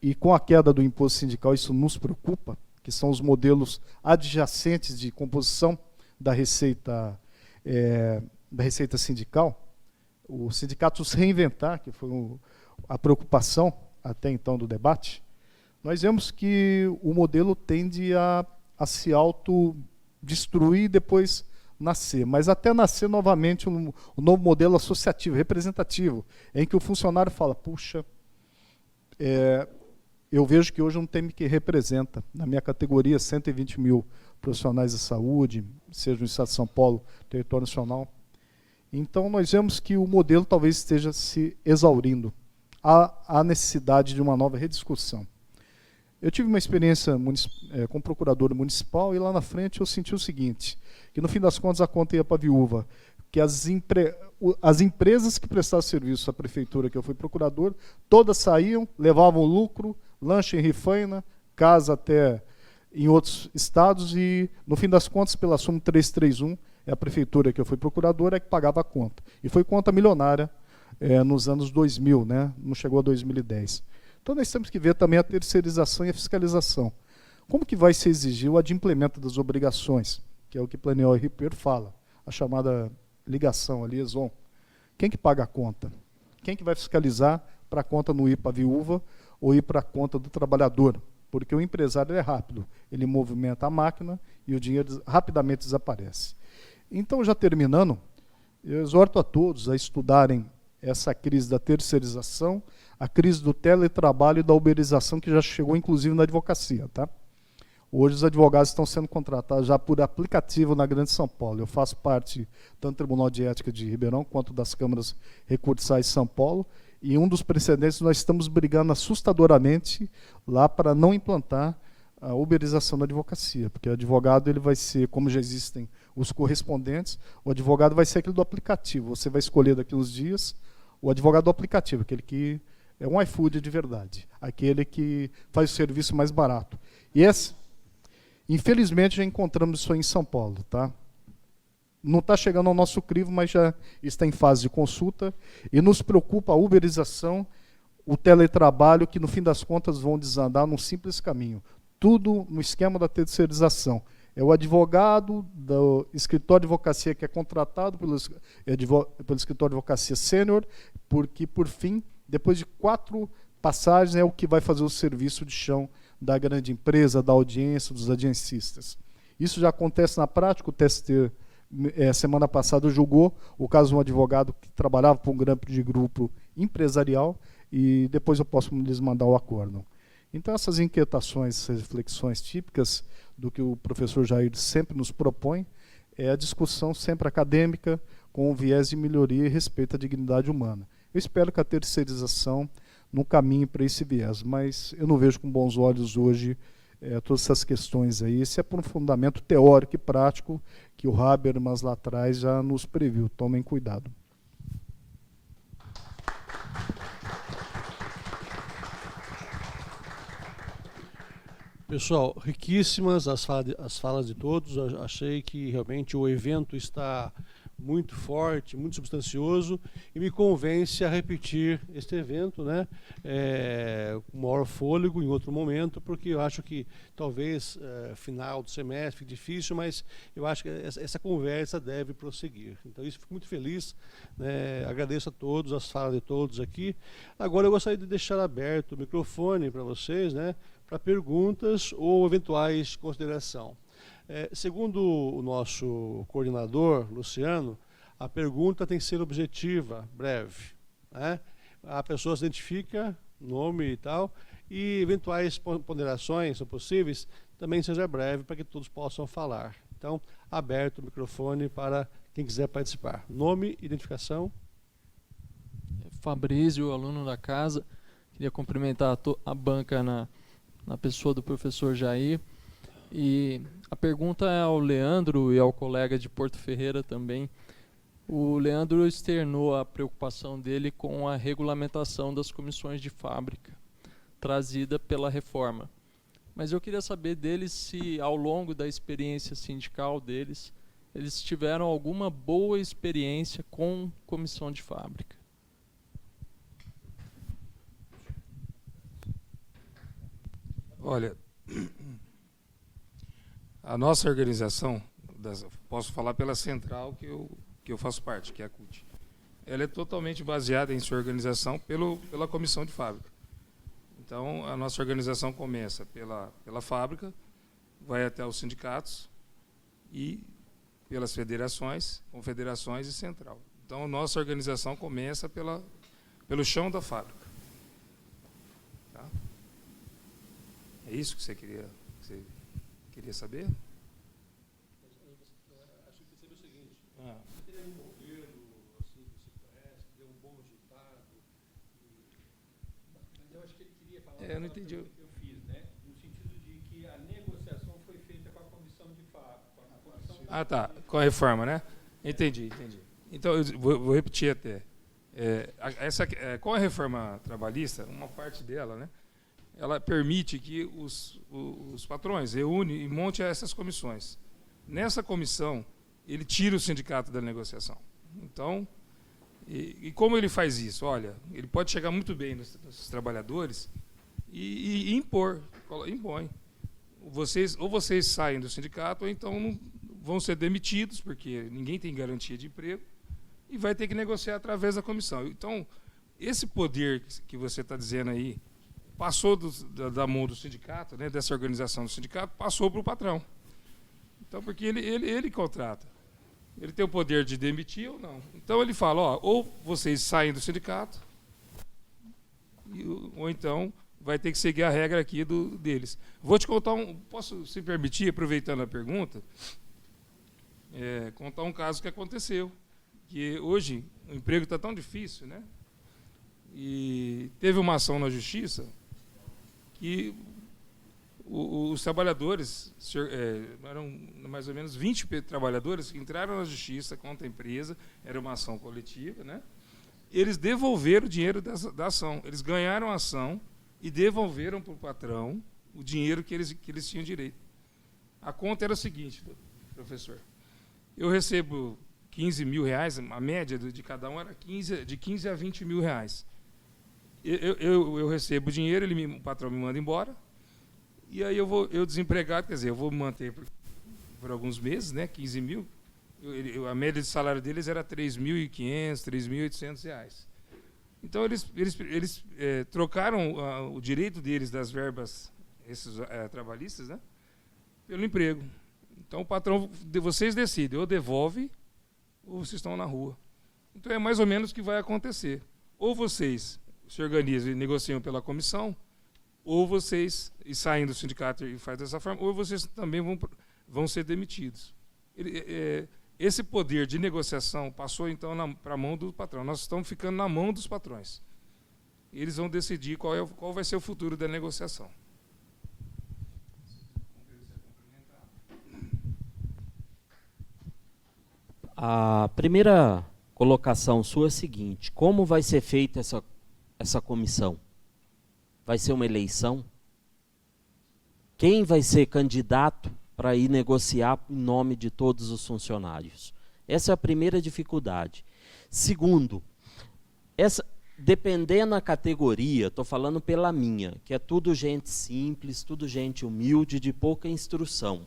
e com a queda do imposto sindical isso nos preocupa, que são os modelos adjacentes de composição da receita sindical, o sindicato se reinventar, que foi a preocupação até então do debate, nós vemos que o modelo tende a se autodestruir e depois nascer. Mas até nascer novamente um novo modelo associativo, representativo, em que o funcionário fala, puxa, eu vejo que hoje um time que representa, na minha categoria, 120 mil profissionais de saúde, seja no estado de São Paulo, território nacional. Então, nós vemos que o modelo talvez esteja se exaurindo. Há necessidade de uma nova rediscussão. Eu tive uma experiência como procurador municipal e lá na frente eu senti o seguinte, que no fim das contas a conta ia para a viúva, que as empresas que prestavam serviço à prefeitura que eu fui procurador, todas saíam, levavam lucro, lanche em Rifaina, casa até em outros estados e, no fim das contas, pela súmula 331, é a prefeitura que eu fui procurador, é que pagava a conta. E foi conta milionária nos anos 2000, né? Não chegou a 2010. Então nós temos que ver também a terceirização e a fiscalização. Como que vai se exigir o adimplemento das obrigações, que é o que Pleniel e Ribeiro fala, a chamada ligação, a liaison. Quem que paga a conta? Quem que vai fiscalizar para a conta não ir para a viúva ou ir para a conta do trabalhador? Porque o empresário é rápido, ele movimenta a máquina e o dinheiro rapidamente desaparece. Então, já terminando, eu exorto a todos a estudarem essa crise da terceirização, a crise do teletrabalho e da uberização, que já chegou inclusive na advocacia. Tá? Hoje os advogados estão sendo contratados já por aplicativo na Grande São Paulo. Eu faço parte tanto do Tribunal de Ética de Ribeirão quanto das câmaras recursais de São Paulo, e um dos precedentes nós estamos brigando assustadoramente lá para não implantar a uberização da advocacia, porque o advogado ele vai ser, como já existem os correspondentes, o advogado vai ser aquele do aplicativo. Você vai escolher daqui uns dias o advogado do aplicativo, aquele que é um iFood de verdade, aquele que faz o serviço mais barato. E Infelizmente, já encontramos isso aí em São Paulo, tá? Não está chegando ao nosso crivo, mas já está em fase de consulta, e nos preocupa a uberização, o teletrabalho, que no fim das contas vão desandar num simples caminho. Tudo no esquema da terceirização. É o advogado do escritório de advocacia que é contratado pelo escritório de advocacia sênior, porque, por fim, depois de 4 passagens, é o que vai fazer o serviço de chão da grande empresa, da audiência, dos audiencistas. Isso já acontece na prática. O TST, semana passada, julgou o caso de um advogado que trabalhava para um grande grupo empresarial, e depois eu posso lhes mandar o acórdão. Então, essas inquietações, essas reflexões típicas do que o professor Jair sempre nos propõe, é a discussão sempre acadêmica, com um viés de melhoria e respeito à dignidade humana. Eu espero que a terceirização não caminhe para esse viés, mas eu não vejo com bons olhos hoje todas essas questões aí, esse aprofundamento teórico e prático que o Habermas lá atrás já nos previu. Tomem cuidado. Pessoal, riquíssimas as falas de todos. Eu achei que realmente o evento está muito forte, muito substancioso, e me convence a repetir este evento, né, com maior fôlego em outro momento, porque eu acho que talvez final do semestre difícil, mas eu acho que essa conversa deve prosseguir. Então, isso, fico muito feliz, né, agradeço a todos, as falas de todos aqui. Agora eu gostaria de deixar aberto o microfone para vocês, né, para perguntas ou eventuais considerações. Segundo o nosso coordenador, Luciano, a pergunta tem que ser objetiva, breve, né? A pessoa se identifica, nome e tal, e eventuais ponderações, são possíveis, também seja breve, para que todos possam falar. Então, aberto o microfone para quem quiser participar. Nome, identificação. Fabrício, aluno da casa. Queria cumprimentar a banca na pessoa do professor Jair. E a pergunta é ao Leandro e ao colega de Porto Ferreira também. O Leandro externou a preocupação dele com a regulamentação das comissões de fábrica, trazida pela reforma. Mas eu queria saber deles se, ao longo da experiência sindical deles, eles tiveram alguma boa experiência com comissão de fábrica. Olha, a nossa organização, posso falar pela central que eu faço parte, que é a CUT, ela é totalmente baseada em sua organização pela comissão de fábrica. Então, a nossa organização começa pela fábrica, vai até os sindicatos e pelas federações, confederações e central. Então, a nossa organização começa pelo chão da fábrica. Tá? É isso que você queria saber? Acho que seria o seguinte. Você teria um modelo assim, que você conhece, que deu um bom resultado? Mas eu acho que ele queria falar eu não entendi. que eu fiz, né? No sentido de que a negociação foi feita com a comissão de fábrica. Ah, tá. Com a reforma, né? Entendi. Então, eu vou repetir até. Com a reforma trabalhista, uma parte dela, né? Ela permite que os patrões reúnem e montem essas comissões. Nessa comissão, ele tira o sindicato da negociação. Então, e como ele faz isso? Olha, ele pode chegar muito bem nos trabalhadores e impõe. Ou vocês saem do sindicato, ou então vão ser demitidos, porque ninguém tem garantia de emprego, e vai ter que negociar através da comissão. Então, esse poder que você está dizendo aí, passou da mão do sindicato, né, dessa organização do sindicato, passou para o patrão. Então, porque ele contrata. Ele tem o poder de demitir ou não. Então, ele fala, ou vocês saem do sindicato, ou então vai ter que seguir a regra aqui deles. Vou te contar posso, se permitir, aproveitando a pergunta, contar um caso que aconteceu. Que hoje o emprego está tão difícil, né? E teve uma ação na justiça que os trabalhadores, eram mais ou menos 20 trabalhadores que entraram na justiça contra a empresa, era uma ação coletiva, né? Eles devolveram o dinheiro da ação. Eles ganharam a ação e devolveram para o patrão o dinheiro que eles tinham direito. A conta era o seguinte, professor. Eu recebo 15 mil reais, a média de cada um era de 15 a 20 mil reais. Eu recebo o dinheiro, o patrão me manda embora, e aí eu desempregado, quer dizer, eu vou manter por alguns meses, né, 15 mil. A média de salário deles era R$ 3.500, R$ 3.800. Então, eles trocaram o direito deles das verbas trabalhistas, né, pelo emprego. Então, o patrão, vocês decidem, ou devolve, ou vocês estão na rua. Então, é mais ou menos o que vai acontecer. Ou vocês se organizam e negociam pela comissão, ou vocês, e saem do sindicato e fazem dessa forma, ou vocês também vão ser demitidos. Esse poder de negociação passou, então, para a mão do patrão. Nós estamos ficando na mão dos patrões. Eles vão decidir qual vai ser o futuro da negociação. A primeira colocação sua é a seguinte: como vai ser feita essa comissão? Vai ser uma eleição? Quem vai ser candidato para ir negociar em nome de todos os funcionários? Essa é a primeira dificuldade. Segundo, dependendo da categoria, estou falando pela minha, que é tudo gente simples, tudo gente humilde, de pouca instrução.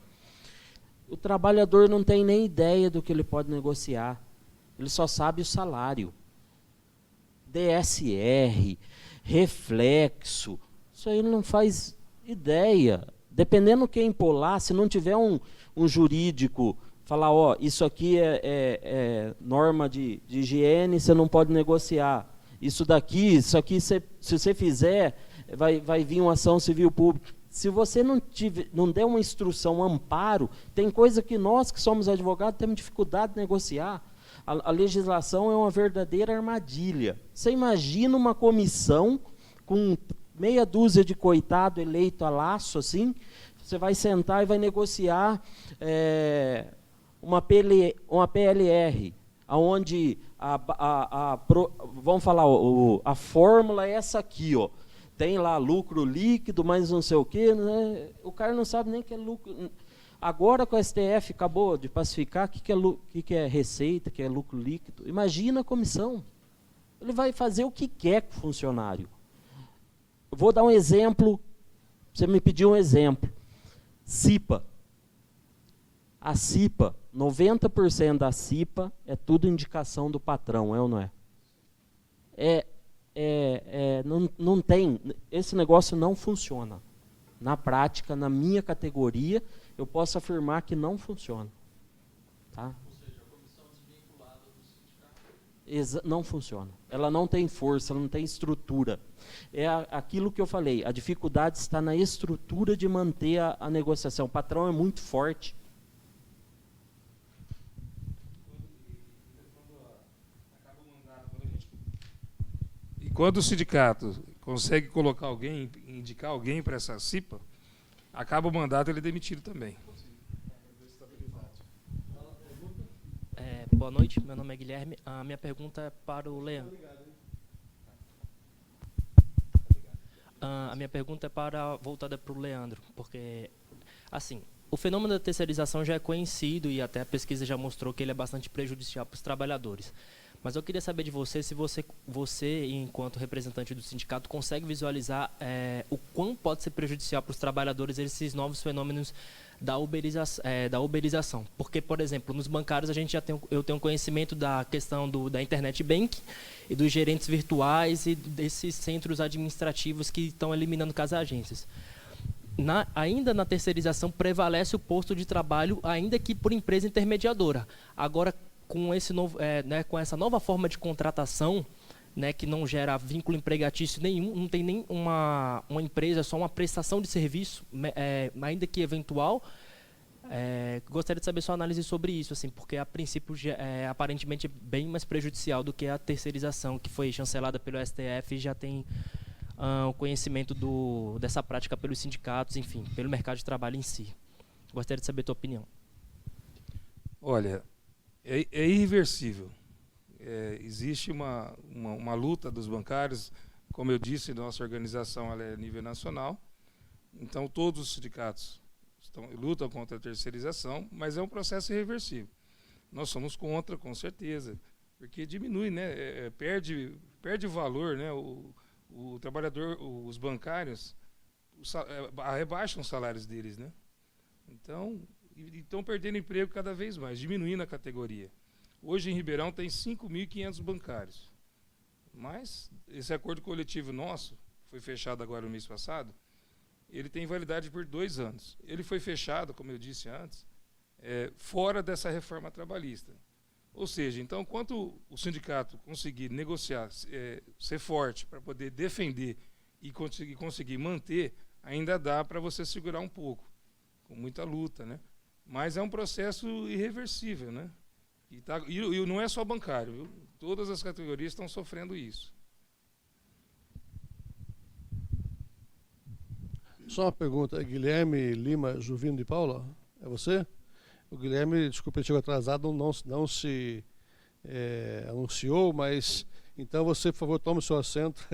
O trabalhador não tem nem ideia do que ele pode negociar. Ele só sabe o salário. DSR, reflexo, isso aí ele não faz ideia. Dependendo quem pôr lá, se não tiver um jurídico, falar, ó, isso aqui é norma de higiene, você não pode negociar. Isso aqui, se você fizer, vai vir uma ação civil pública. Se você não der uma instrução, um amparo, tem coisa que nós, que somos advogados, temos dificuldade de negociar. A legislação é uma verdadeira armadilha. Você imagina uma comissão com meia dúzia de coitado eleito a laço, assim, você vai sentar e vai negociar uma PLR, onde vamos falar, a fórmula é essa aqui, ó. Tem lá lucro líquido, mas não sei o quê, né? O cara não sabe nem o que é lucro. Agora que o STF acabou de pacificar o que é receita, o que é lucro líquido, imagina a comissão. Ele vai fazer o que quer com o funcionário. Eu vou dar um exemplo, você me pediu um exemplo. CIPA. A CIPA, 90% da CIPA é tudo indicação do patrão, é ou não é? Não tem, esse negócio não funciona. Na prática, na minha categoria, eu posso afirmar que não funciona. Tá? Ou seja, a comissão desvinculada do sindicato? Não funciona. Ela não tem força, ela não tem estrutura. É aquilo que eu falei, a dificuldade está na estrutura de manter a negociação. O patrão é muito forte. E quando o sindicato consegue colocar alguém, indicar alguém para essa CIPA, acaba o mandato, ele é demitido também. Boa noite, meu nome é Guilherme. A minha pergunta é para o Leandro. A minha pergunta é voltada para o Leandro, porque, assim, o fenômeno da terceirização já é conhecido e até a pesquisa já mostrou que ele é bastante prejudicial para os trabalhadores. Mas eu queria saber de você se você, enquanto representante do sindicato, consegue visualizar o quão pode ser prejudicial para os trabalhadores esses novos fenômenos da uberização. Porque, por exemplo, nos bancários eu tenho conhecimento da questão da internet bank e dos gerentes virtuais e desses centros administrativos que estão eliminando as agências. Ainda na terceirização prevalece o posto de trabalho, ainda que por empresa intermediadora. Agora, com essa nova forma de contratação, né, que não gera vínculo empregatício nenhum, não tem nem uma empresa, só uma prestação de serviço, ainda que eventual. Gostaria de saber sua análise sobre isso, assim, porque a princípio aparentemente é bem mais prejudicial do que a terceirização, que foi chancelada pelo STF e já tem o conhecimento dessa prática pelos sindicatos, enfim, pelo mercado de trabalho em si. Gostaria de saber a tua opinião. Olha, é irreversível. Existe uma luta dos bancários, como eu disse, nossa organização ela é a nível nacional, então todos os sindicatos lutam contra a terceirização, mas é um processo irreversível. Nós somos contra, com certeza, porque diminui, né? Perde valor, né? O trabalhador, os bancários, rebaixam os salários deles, né? Então, estão perdendo emprego cada vez mais, diminuindo a categoria. Hoje em Ribeirão tem 5.500 bancários. Mas esse acordo coletivo nosso, foi fechado agora no mês passado, ele tem validade por 2 anos. Ele foi fechado, como eu disse antes, fora dessa reforma trabalhista. Ou seja, então, enquanto o sindicato conseguir negociar, ser forte para poder defender e conseguir manter, ainda dá para você segurar um pouco, com muita luta, né? Mas é um processo irreversível, né? E não é só bancário, viu? Todas as categorias estão sofrendo isso. Só uma pergunta, Guilherme Lima Juvino de Paula, é você? O Guilherme, desculpa, ele chegou atrasado, não se anunciou, mas então você, por favor, tome o seu assento.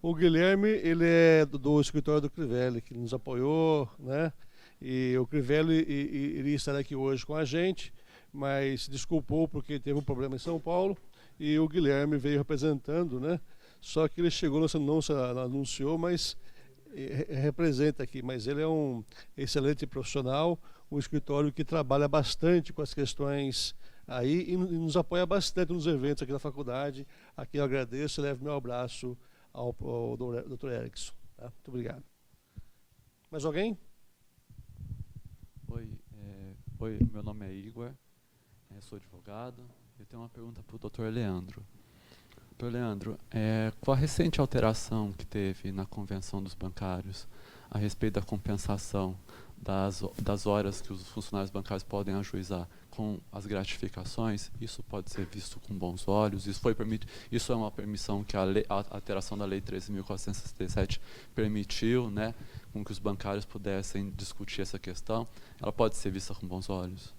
O Guilherme, ele é do escritório do Crivelli, que nos apoiou, né? E o Crivelli iria estar aqui hoje com a gente, mas se desculpou porque teve um problema em São Paulo, e o Guilherme veio representando, né? Só que ele chegou, não se anunciou, mas representa aqui. Mas ele é um excelente profissional, um escritório que trabalha bastante com as questões aí e nos apoia bastante nos eventos aqui na faculdade. Aqui eu agradeço e levo meu abraço ao Dr. Erickson. Tá? Muito obrigado. Mais alguém? Oi, meu nome é Igor, sou advogado. Eu tenho uma pergunta para o Dr. Leandro. Dr. Leandro, com a recente alteração que teve na Convenção dos Bancários a respeito da compensação das horas que os funcionários bancários podem ajuizar com as gratificações, isso pode ser visto com bons olhos. Isso é uma permissão que a alteração da Lei 13.467 permitiu, né, com que os bancários pudessem discutir essa questão. Ela pode ser vista com bons olhos?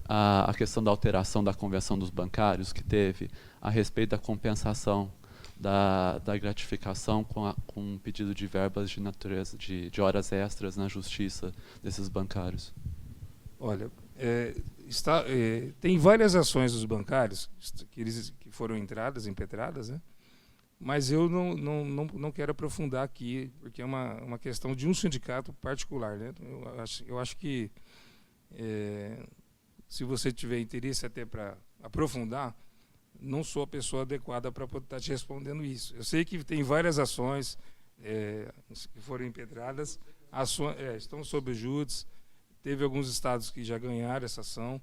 A questão da alteração da Convenção dos Bancários que teve a respeito da compensação da gratificação com um pedido de verbas de natureza de horas extras na justiça desses bancários. Olha, tem várias ações dos bancários que foram impetradas, né? Mas eu não quero aprofundar aqui, porque é uma questão de um sindicato particular, né? Eu acho que se você tiver interesse até para aprofundar, não sou a pessoa adequada para poder estar te respondendo isso. Eu sei que tem várias ações que foram impetradas, estão sob júdice. Teve alguns estados que já ganharam essa ação,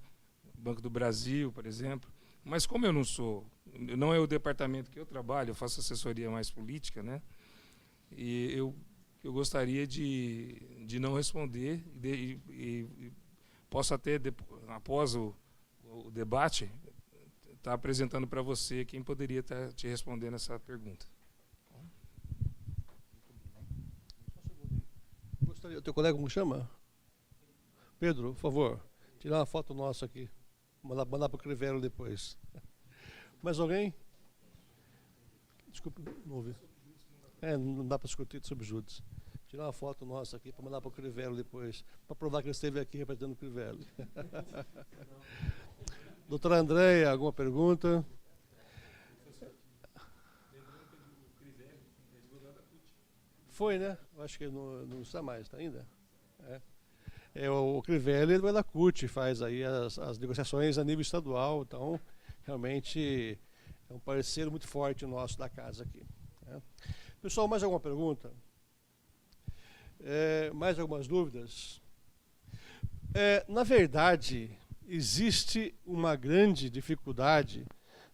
Banco do Brasil, por exemplo. Mas como eu não é o departamento que eu trabalho, eu faço assessoria mais política, né? E eu gostaria de não responder e posso até, após o debate, estar apresentando para você quem poderia estar te respondendo essa pergunta. Gostaria, o teu colega como chama? Pedro, por favor, tirar uma foto nossa aqui. Mandar para o Crivella depois. Mais alguém? Desculpa, não ouvi. Não dá para discutir sobre júdice. Tirar uma foto nossa aqui para mandar para o Crivella depois, para provar que ele esteve aqui representando o Crivella. Doutora Andréia, alguma pergunta? Foi, né? Eu acho que ele não está mais, está ainda? O Crivella é da CUT, faz aí as negociações a nível estadual, então realmente é um parceiro muito forte nosso da casa aqui. Né? Pessoal, mais alguma pergunta? Mais algumas dúvidas? Na verdade, existe uma grande dificuldade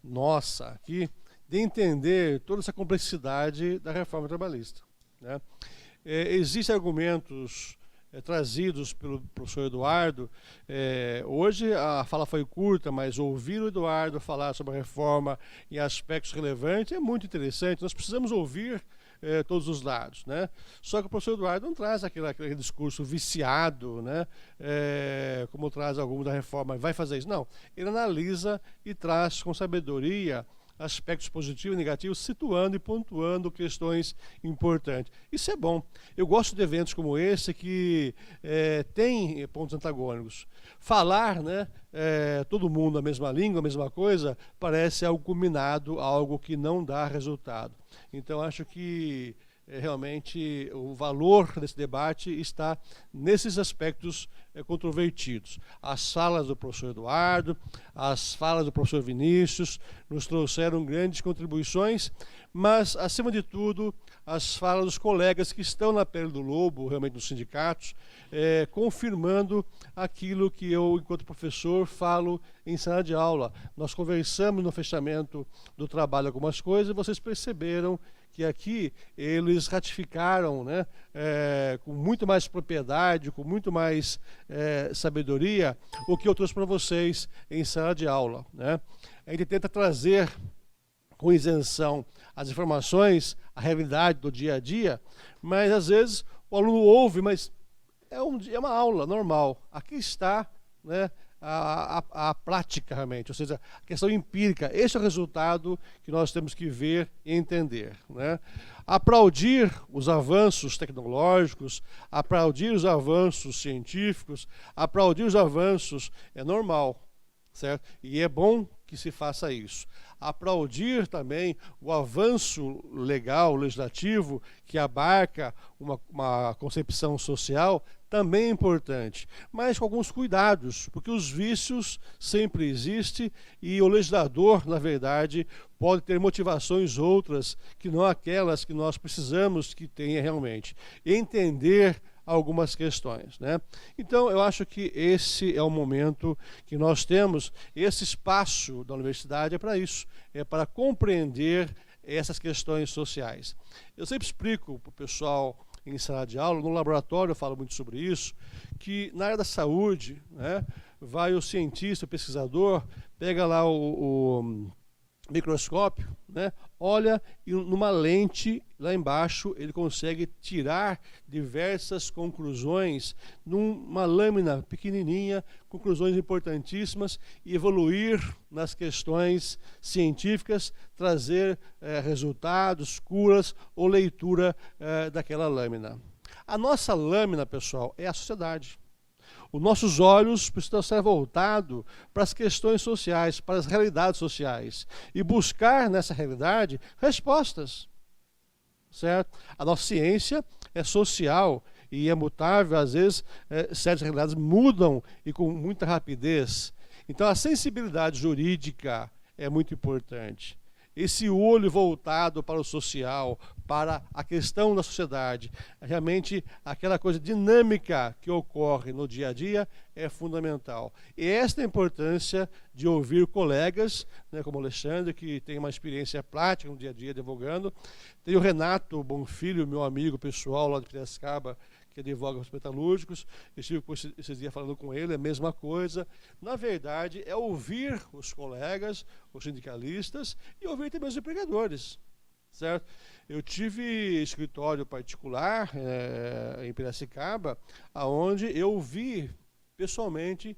nossa aqui de entender toda essa complexidade da reforma trabalhista. Né? Existem argumentos trazidos pelo professor Eduardo. Hoje a fala foi curta, mas ouvir o Eduardo falar sobre a reforma em aspectos relevantes é muito interessante. Nós precisamos ouvir todos os lados, né? Só que o professor Eduardo não traz aquele discurso viciado, né? Como traz algum da reforma, vai fazer isso. Não, ele analisa e traz com sabedoria aspectos positivos e negativos, situando e pontuando questões importantes. Isso é bom. Eu gosto de eventos como esse que tem pontos antagônicos. Falar, né, todo mundo a mesma língua, a mesma coisa, parece algo combinado, algo que não dá resultado. Então, acho que realmente o valor desse debate está nesses aspectos controvertidos. As falas do professor Eduardo, as falas do professor Vinícius nos trouxeram grandes contribuições, mas, acima de tudo, as falas dos colegas que estão na pele do lobo, realmente nos sindicatos, confirmando aquilo que eu, enquanto professor, falo em sala de aula. Nós conversamos no fechamento do trabalho algumas coisas e vocês perceberam que aqui eles ratificaram, né, com muito mais propriedade, com muito mais sabedoria, o que eu trouxe para vocês em sala de aula, né? A gente tenta trazer com isenção as informações, a realidade do dia a dia, mas às vezes o aluno ouve, mas é uma aula normal. Aqui está, né, a prática realmente, ou seja, a questão empírica. Esse é o resultado que nós temos que ver e entender, né? Aplaudir os avanços tecnológicos, aplaudir os avanços científicos, aplaudir os avanços é normal, certo? E é bom que se faça isso. Aplaudir também o avanço legal, legislativo, que abarca uma concepção social, também é importante, mas com alguns cuidados, porque os vícios sempre existem e o legislador, na verdade, pode ter motivações outras que não aquelas que nós precisamos que tenha realmente. Entender algumas questões, né? Então, eu acho que esse é o momento que nós temos, esse espaço da universidade é para isso, é para compreender essas questões sociais. Eu sempre explico para o pessoal em sala de aula, no laboratório eu falo muito sobre isso, que na área da saúde, né, vai o cientista, o pesquisador, pega lá o microscópio, né, olha e numa lente lá embaixo ele consegue tirar diversas conclusões numa lâmina pequenininha, conclusões importantíssimas e evoluir nas questões científicas, trazer resultados, curas ou leitura daquela lâmina. A nossa lâmina, pessoal, é a sociedade. Os nossos olhos precisam ser voltados para as questões sociais, para as realidades sociais, e buscar nessa realidade respostas, certo? A nossa ciência é social e é mutável, às vezes certas realidades mudam e com muita rapidez. Então a sensibilidade jurídica é muito importante. Esse olho voltado para o social, para a questão da sociedade, realmente aquela coisa dinâmica que ocorre no dia a dia é fundamental. E esta é a importância de ouvir colegas, né, como o Alexandre, que tem uma experiência prática no dia a dia advogando. Tem o Renato Bonfilho, meu amigo pessoal lá de Piracicaba, que advoga os metalúrgicos. Eu estive esses dias falando com ele, é a mesma coisa. Na verdade, é ouvir os colegas, os sindicalistas, e ouvir também os empregadores, certo? Eu tive escritório particular em Piracicaba, onde eu vi pessoalmente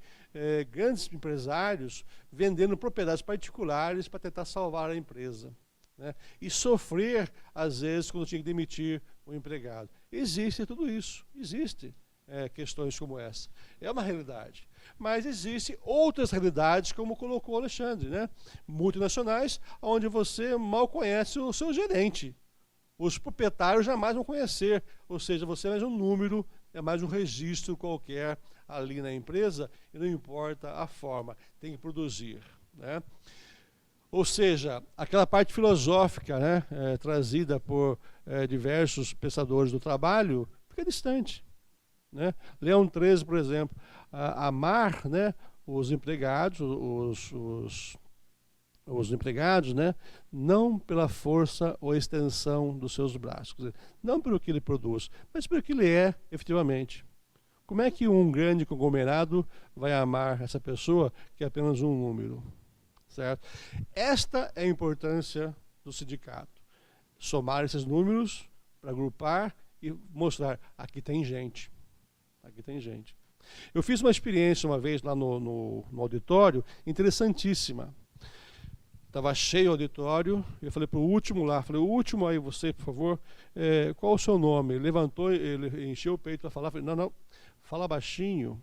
grandes empresários vendendo propriedades particulares para tentar salvar a empresa, né? E sofrer, às vezes, quando tinha que demitir o empregado. Existe tudo isso, existe questões como essa. É uma realidade. Mas existem outras realidades, como colocou o Alexandre, né? Multinacionais, onde você mal conhece o seu gerente. Os proprietários jamais vão conhecer, ou seja, você é mais um número, é mais um registro qualquer ali na empresa, e não importa a forma, tem que produzir, né? Ou seja, aquela parte filosófica, né, trazida por diversos pensadores do trabalho, fica distante, né? Leão XIII, por exemplo, amar, né, os empregados, os empregados, né, não pela força ou extensão dos seus braços, quer dizer, não pelo que ele produz, mas pelo que ele é efetivamente. Como é que um grande conglomerado vai amar essa pessoa que é apenas um número? Certo? Esta é a importância do sindicato. Somar esses números para agrupar e mostrar, aqui tem gente. Aqui tem gente. Eu fiz uma experiência uma vez lá no auditório, interessantíssima. Estava cheio o auditório, eu falei para o último lá, falei, o último aí, você, por favor, qual o seu nome? Ele levantou, ele encheu o peito para falar, falei, não, fala baixinho,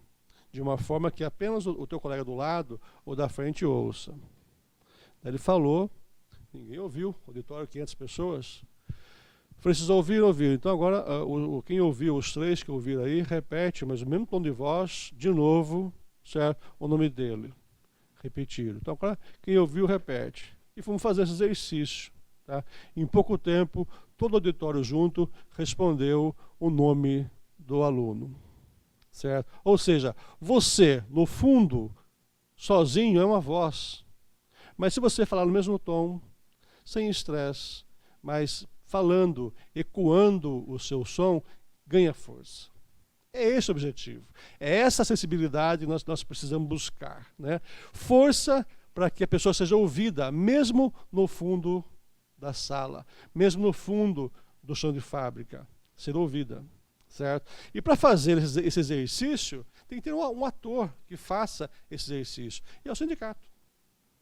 de uma forma que apenas o teu colega do lado ou da frente ouça. Daí ele falou, ninguém ouviu, auditório 500 pessoas. Falei, vocês ouviram? Então agora, quem ouviu, os 3 que ouviram aí, repete, mas o mesmo tom de voz, de novo, certo? O nome dele. Repetiram. Então agora, quem ouviu, repete. E fomos fazer esse exercício. Tá? Em pouco tempo, todo o auditório junto respondeu o nome do aluno. Certo? Ou seja, você, no fundo, sozinho é uma voz. Mas se você falar no mesmo tom, sem estresse, mas falando, ecoando o seu som, ganha força. É esse o objetivo. É essa acessibilidade que nós precisamos buscar. Né? Força para que a pessoa seja ouvida, mesmo no fundo da sala, mesmo no fundo do chão de fábrica. Ser ouvida. Certo? E para fazer esse exercício, tem que ter um ator que faça esse exercício. E é o sindicato.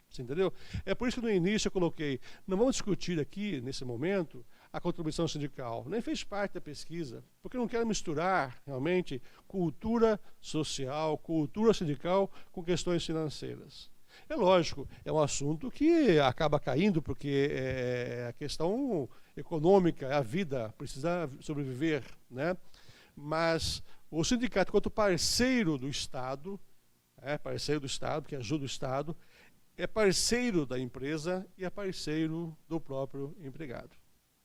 Você entendeu? É por isso que no início eu coloquei, não vamos discutir aqui, nesse momento, a contribuição sindical. Nem fez parte da pesquisa, porque eu não quero misturar, realmente, cultura social, cultura sindical com questões financeiras. É lógico, é um assunto que acaba caindo, porque é a questão econômica, a vida, precisa sobreviver, né? Mas o sindicato, quanto parceiro do Estado, que ajuda o Estado, é parceiro da empresa e é parceiro do próprio empregado.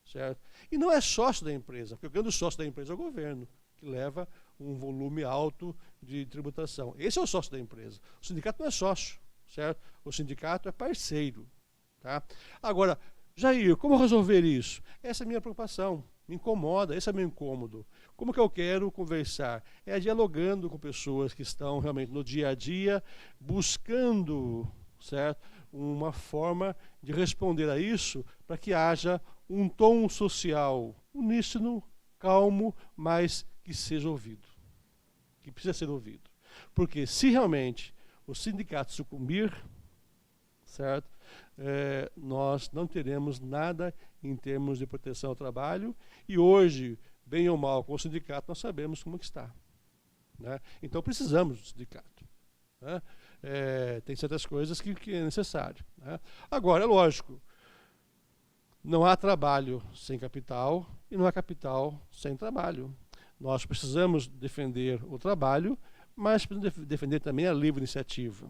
Certo? E não é sócio da empresa, porque o grande sócio da empresa é o governo, que leva um volume alto de tributação. Esse é o sócio da empresa. O sindicato não é sócio, certo? O sindicato é parceiro. Tá? Agora, Jair, como resolver isso? Essa é a minha preocupação. Me incomoda, esse é o meu incômodo. Como que eu quero conversar? É dialogando com pessoas que estão realmente no dia a dia, buscando, certo, uma forma de responder a isso para que haja um tom social uníssono, calmo, mas que seja ouvido. Que precisa ser ouvido. Porque se realmente o sindicato sucumbir, certo, nós não teremos nada em termos de proteção ao trabalho e hoje, bem ou mal, com o sindicato, nós sabemos como que está. Né? Então precisamos do sindicato. Né? Tem certas coisas que é necessário. Né? Agora, é lógico, não há trabalho sem capital e não há capital sem trabalho. Nós precisamos defender o trabalho, mas precisamos defender também a livre iniciativa.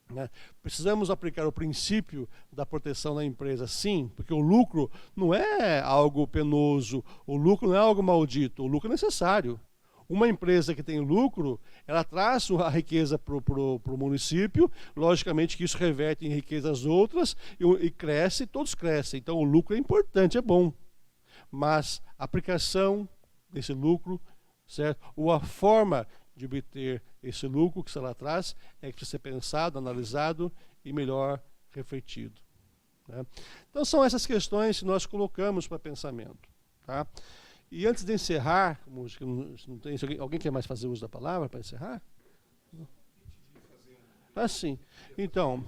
Né? Precisamos aplicar o princípio da proteção da empresa, sim, porque o lucro não é algo penoso, o lucro não é algo maldito, o lucro é necessário. Uma empresa que tem lucro, ela traz a riqueza para o município, logicamente que isso reverte em riquezas outras e cresce, todos crescem. Então o lucro é importante, é bom. Mas a aplicação desse lucro, certo? Ou a forma de obter esse lucro que ela traz é que precisa ser pensado, analisado e melhor refletido. Né? Então são essas questões que nós colocamos para pensamento. Tá? E antes de encerrar, não tem, alguém quer mais fazer uso da palavra para encerrar? Ah, sim. Então,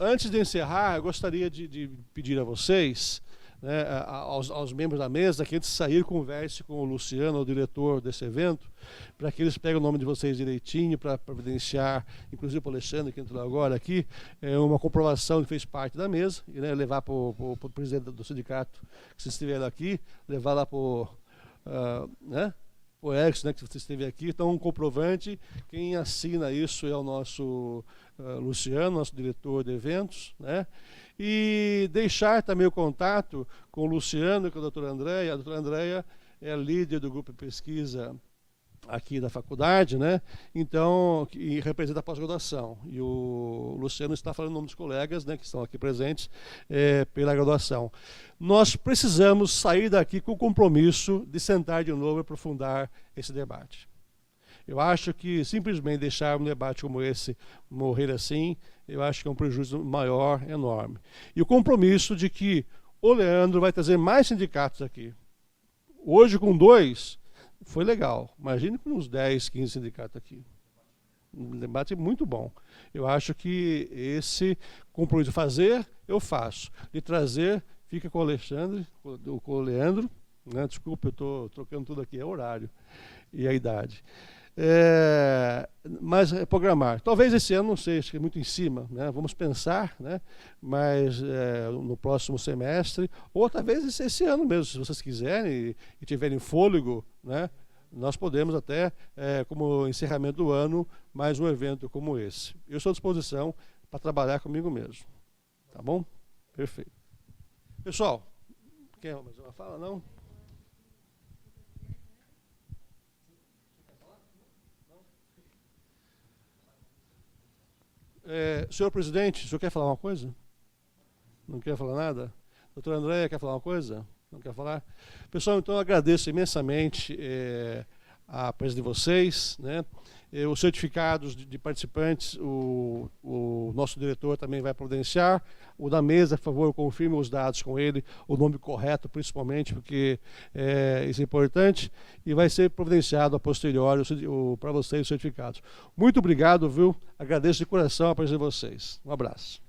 antes de encerrar, eu gostaria de pedir a vocês, né, aos membros da mesa, que antes de sair, converse com o Luciano, o diretor desse evento, para que eles peguem o nome de vocês direitinho, para providenciar, inclusive para o Alexandre, que entrou agora aqui, uma comprovação que fez parte da mesa, e né, levar para o presidente do sindicato, que vocês estiveram aqui, levar lá para o Erickson, né, que você esteve aqui. Então, um comprovante, quem assina isso é o nosso Luciano, nosso diretor de eventos, né? E deixar também o contato com o Luciano e com a doutora Andréia. A doutora Andréia é a líder do grupo de pesquisa aqui da faculdade, né? Então, e representa a pós-graduação. E o Luciano está falando em nome dos colegas, né, que estão aqui presentes pela graduação. Nós precisamos sair daqui com o compromisso de sentar de novo e aprofundar esse debate. Eu acho que simplesmente deixar um debate como esse morrer assim, eu acho que é um prejuízo maior, enorme. E o compromisso de que o Leandro vai trazer mais sindicatos aqui. Hoje, com 2, foi legal. Imagine com uns 10, 15 sindicatos aqui. Um debate muito bom. Eu acho que esse compromisso de fazer, eu faço. De trazer, fica com o Alexandre, com o Leandro. Né? Desculpa, eu estou trocando tudo aqui, é horário e a idade. Mas programar. Talvez esse ano, não sei, acho que é muito em cima, né? Vamos pensar, né? Mas no próximo semestre, ou talvez esse ano mesmo, se vocês quiserem e tiverem fôlego, né? Nós podemos até, como encerramento do ano, mais um evento como esse. Eu estou à disposição para trabalhar comigo mesmo. Tá bom? Perfeito. Pessoal, quer mais uma fala? Não? Senhor presidente, o senhor quer falar uma coisa? Não quer falar nada? Doutora Andréia, quer falar uma coisa? Não quer falar? Pessoal, então eu agradeço imensamente a presença de vocês, né? Os certificados de participantes, o nosso diretor também vai providenciar. O da mesa, por favor, confirme os dados com ele, o nome correto, principalmente, porque isso é importante, e vai ser providenciado a posteriori para vocês os certificados. Muito obrigado, viu? Agradeço de coração a presença de vocês. Um abraço.